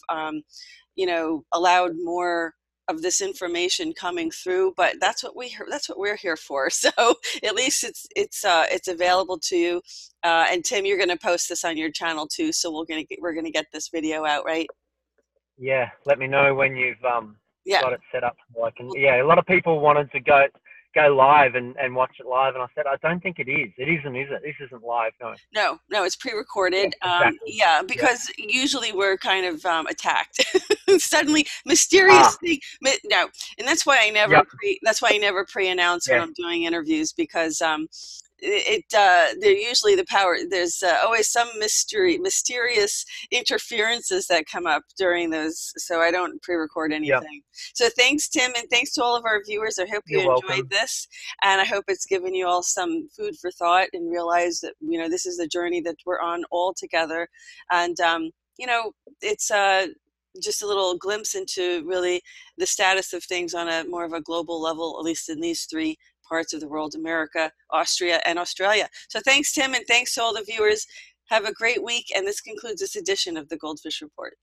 allowed more of this information coming through, but that's what we're here for. So at least it's available to you. And Tim, you're going to post this on your channel too, so we're going to get this video out, right? Yeah, let me know when you've got it set up so I can. Yeah, a lot of people wanted to go live and watch it live, and I said, I don't think it is. It isn't, is it? This isn't live, no. No, it's pre-recorded. Exactly. Because usually we're kind of attacked. Suddenly, mysterious thing. No, and that's why I never pre-announce when I'm doing interviews, because they're usually there's always some mysterious interferences that come up during those, so I don't pre-record anything. So thanks, Tim, and thanks to all of our viewers. I hope you enjoyed this, and I hope it's given you all some food for thought and realize that, this is the journey that we're on all together. And it's just a little glimpse into really the status of things on a more of a global level, at least in these 3 parts of the world: America, Austria, and Australia. So thanks, Tim, and thanks to all the viewers. Have a great week, and this concludes this edition of the GoldFish Report.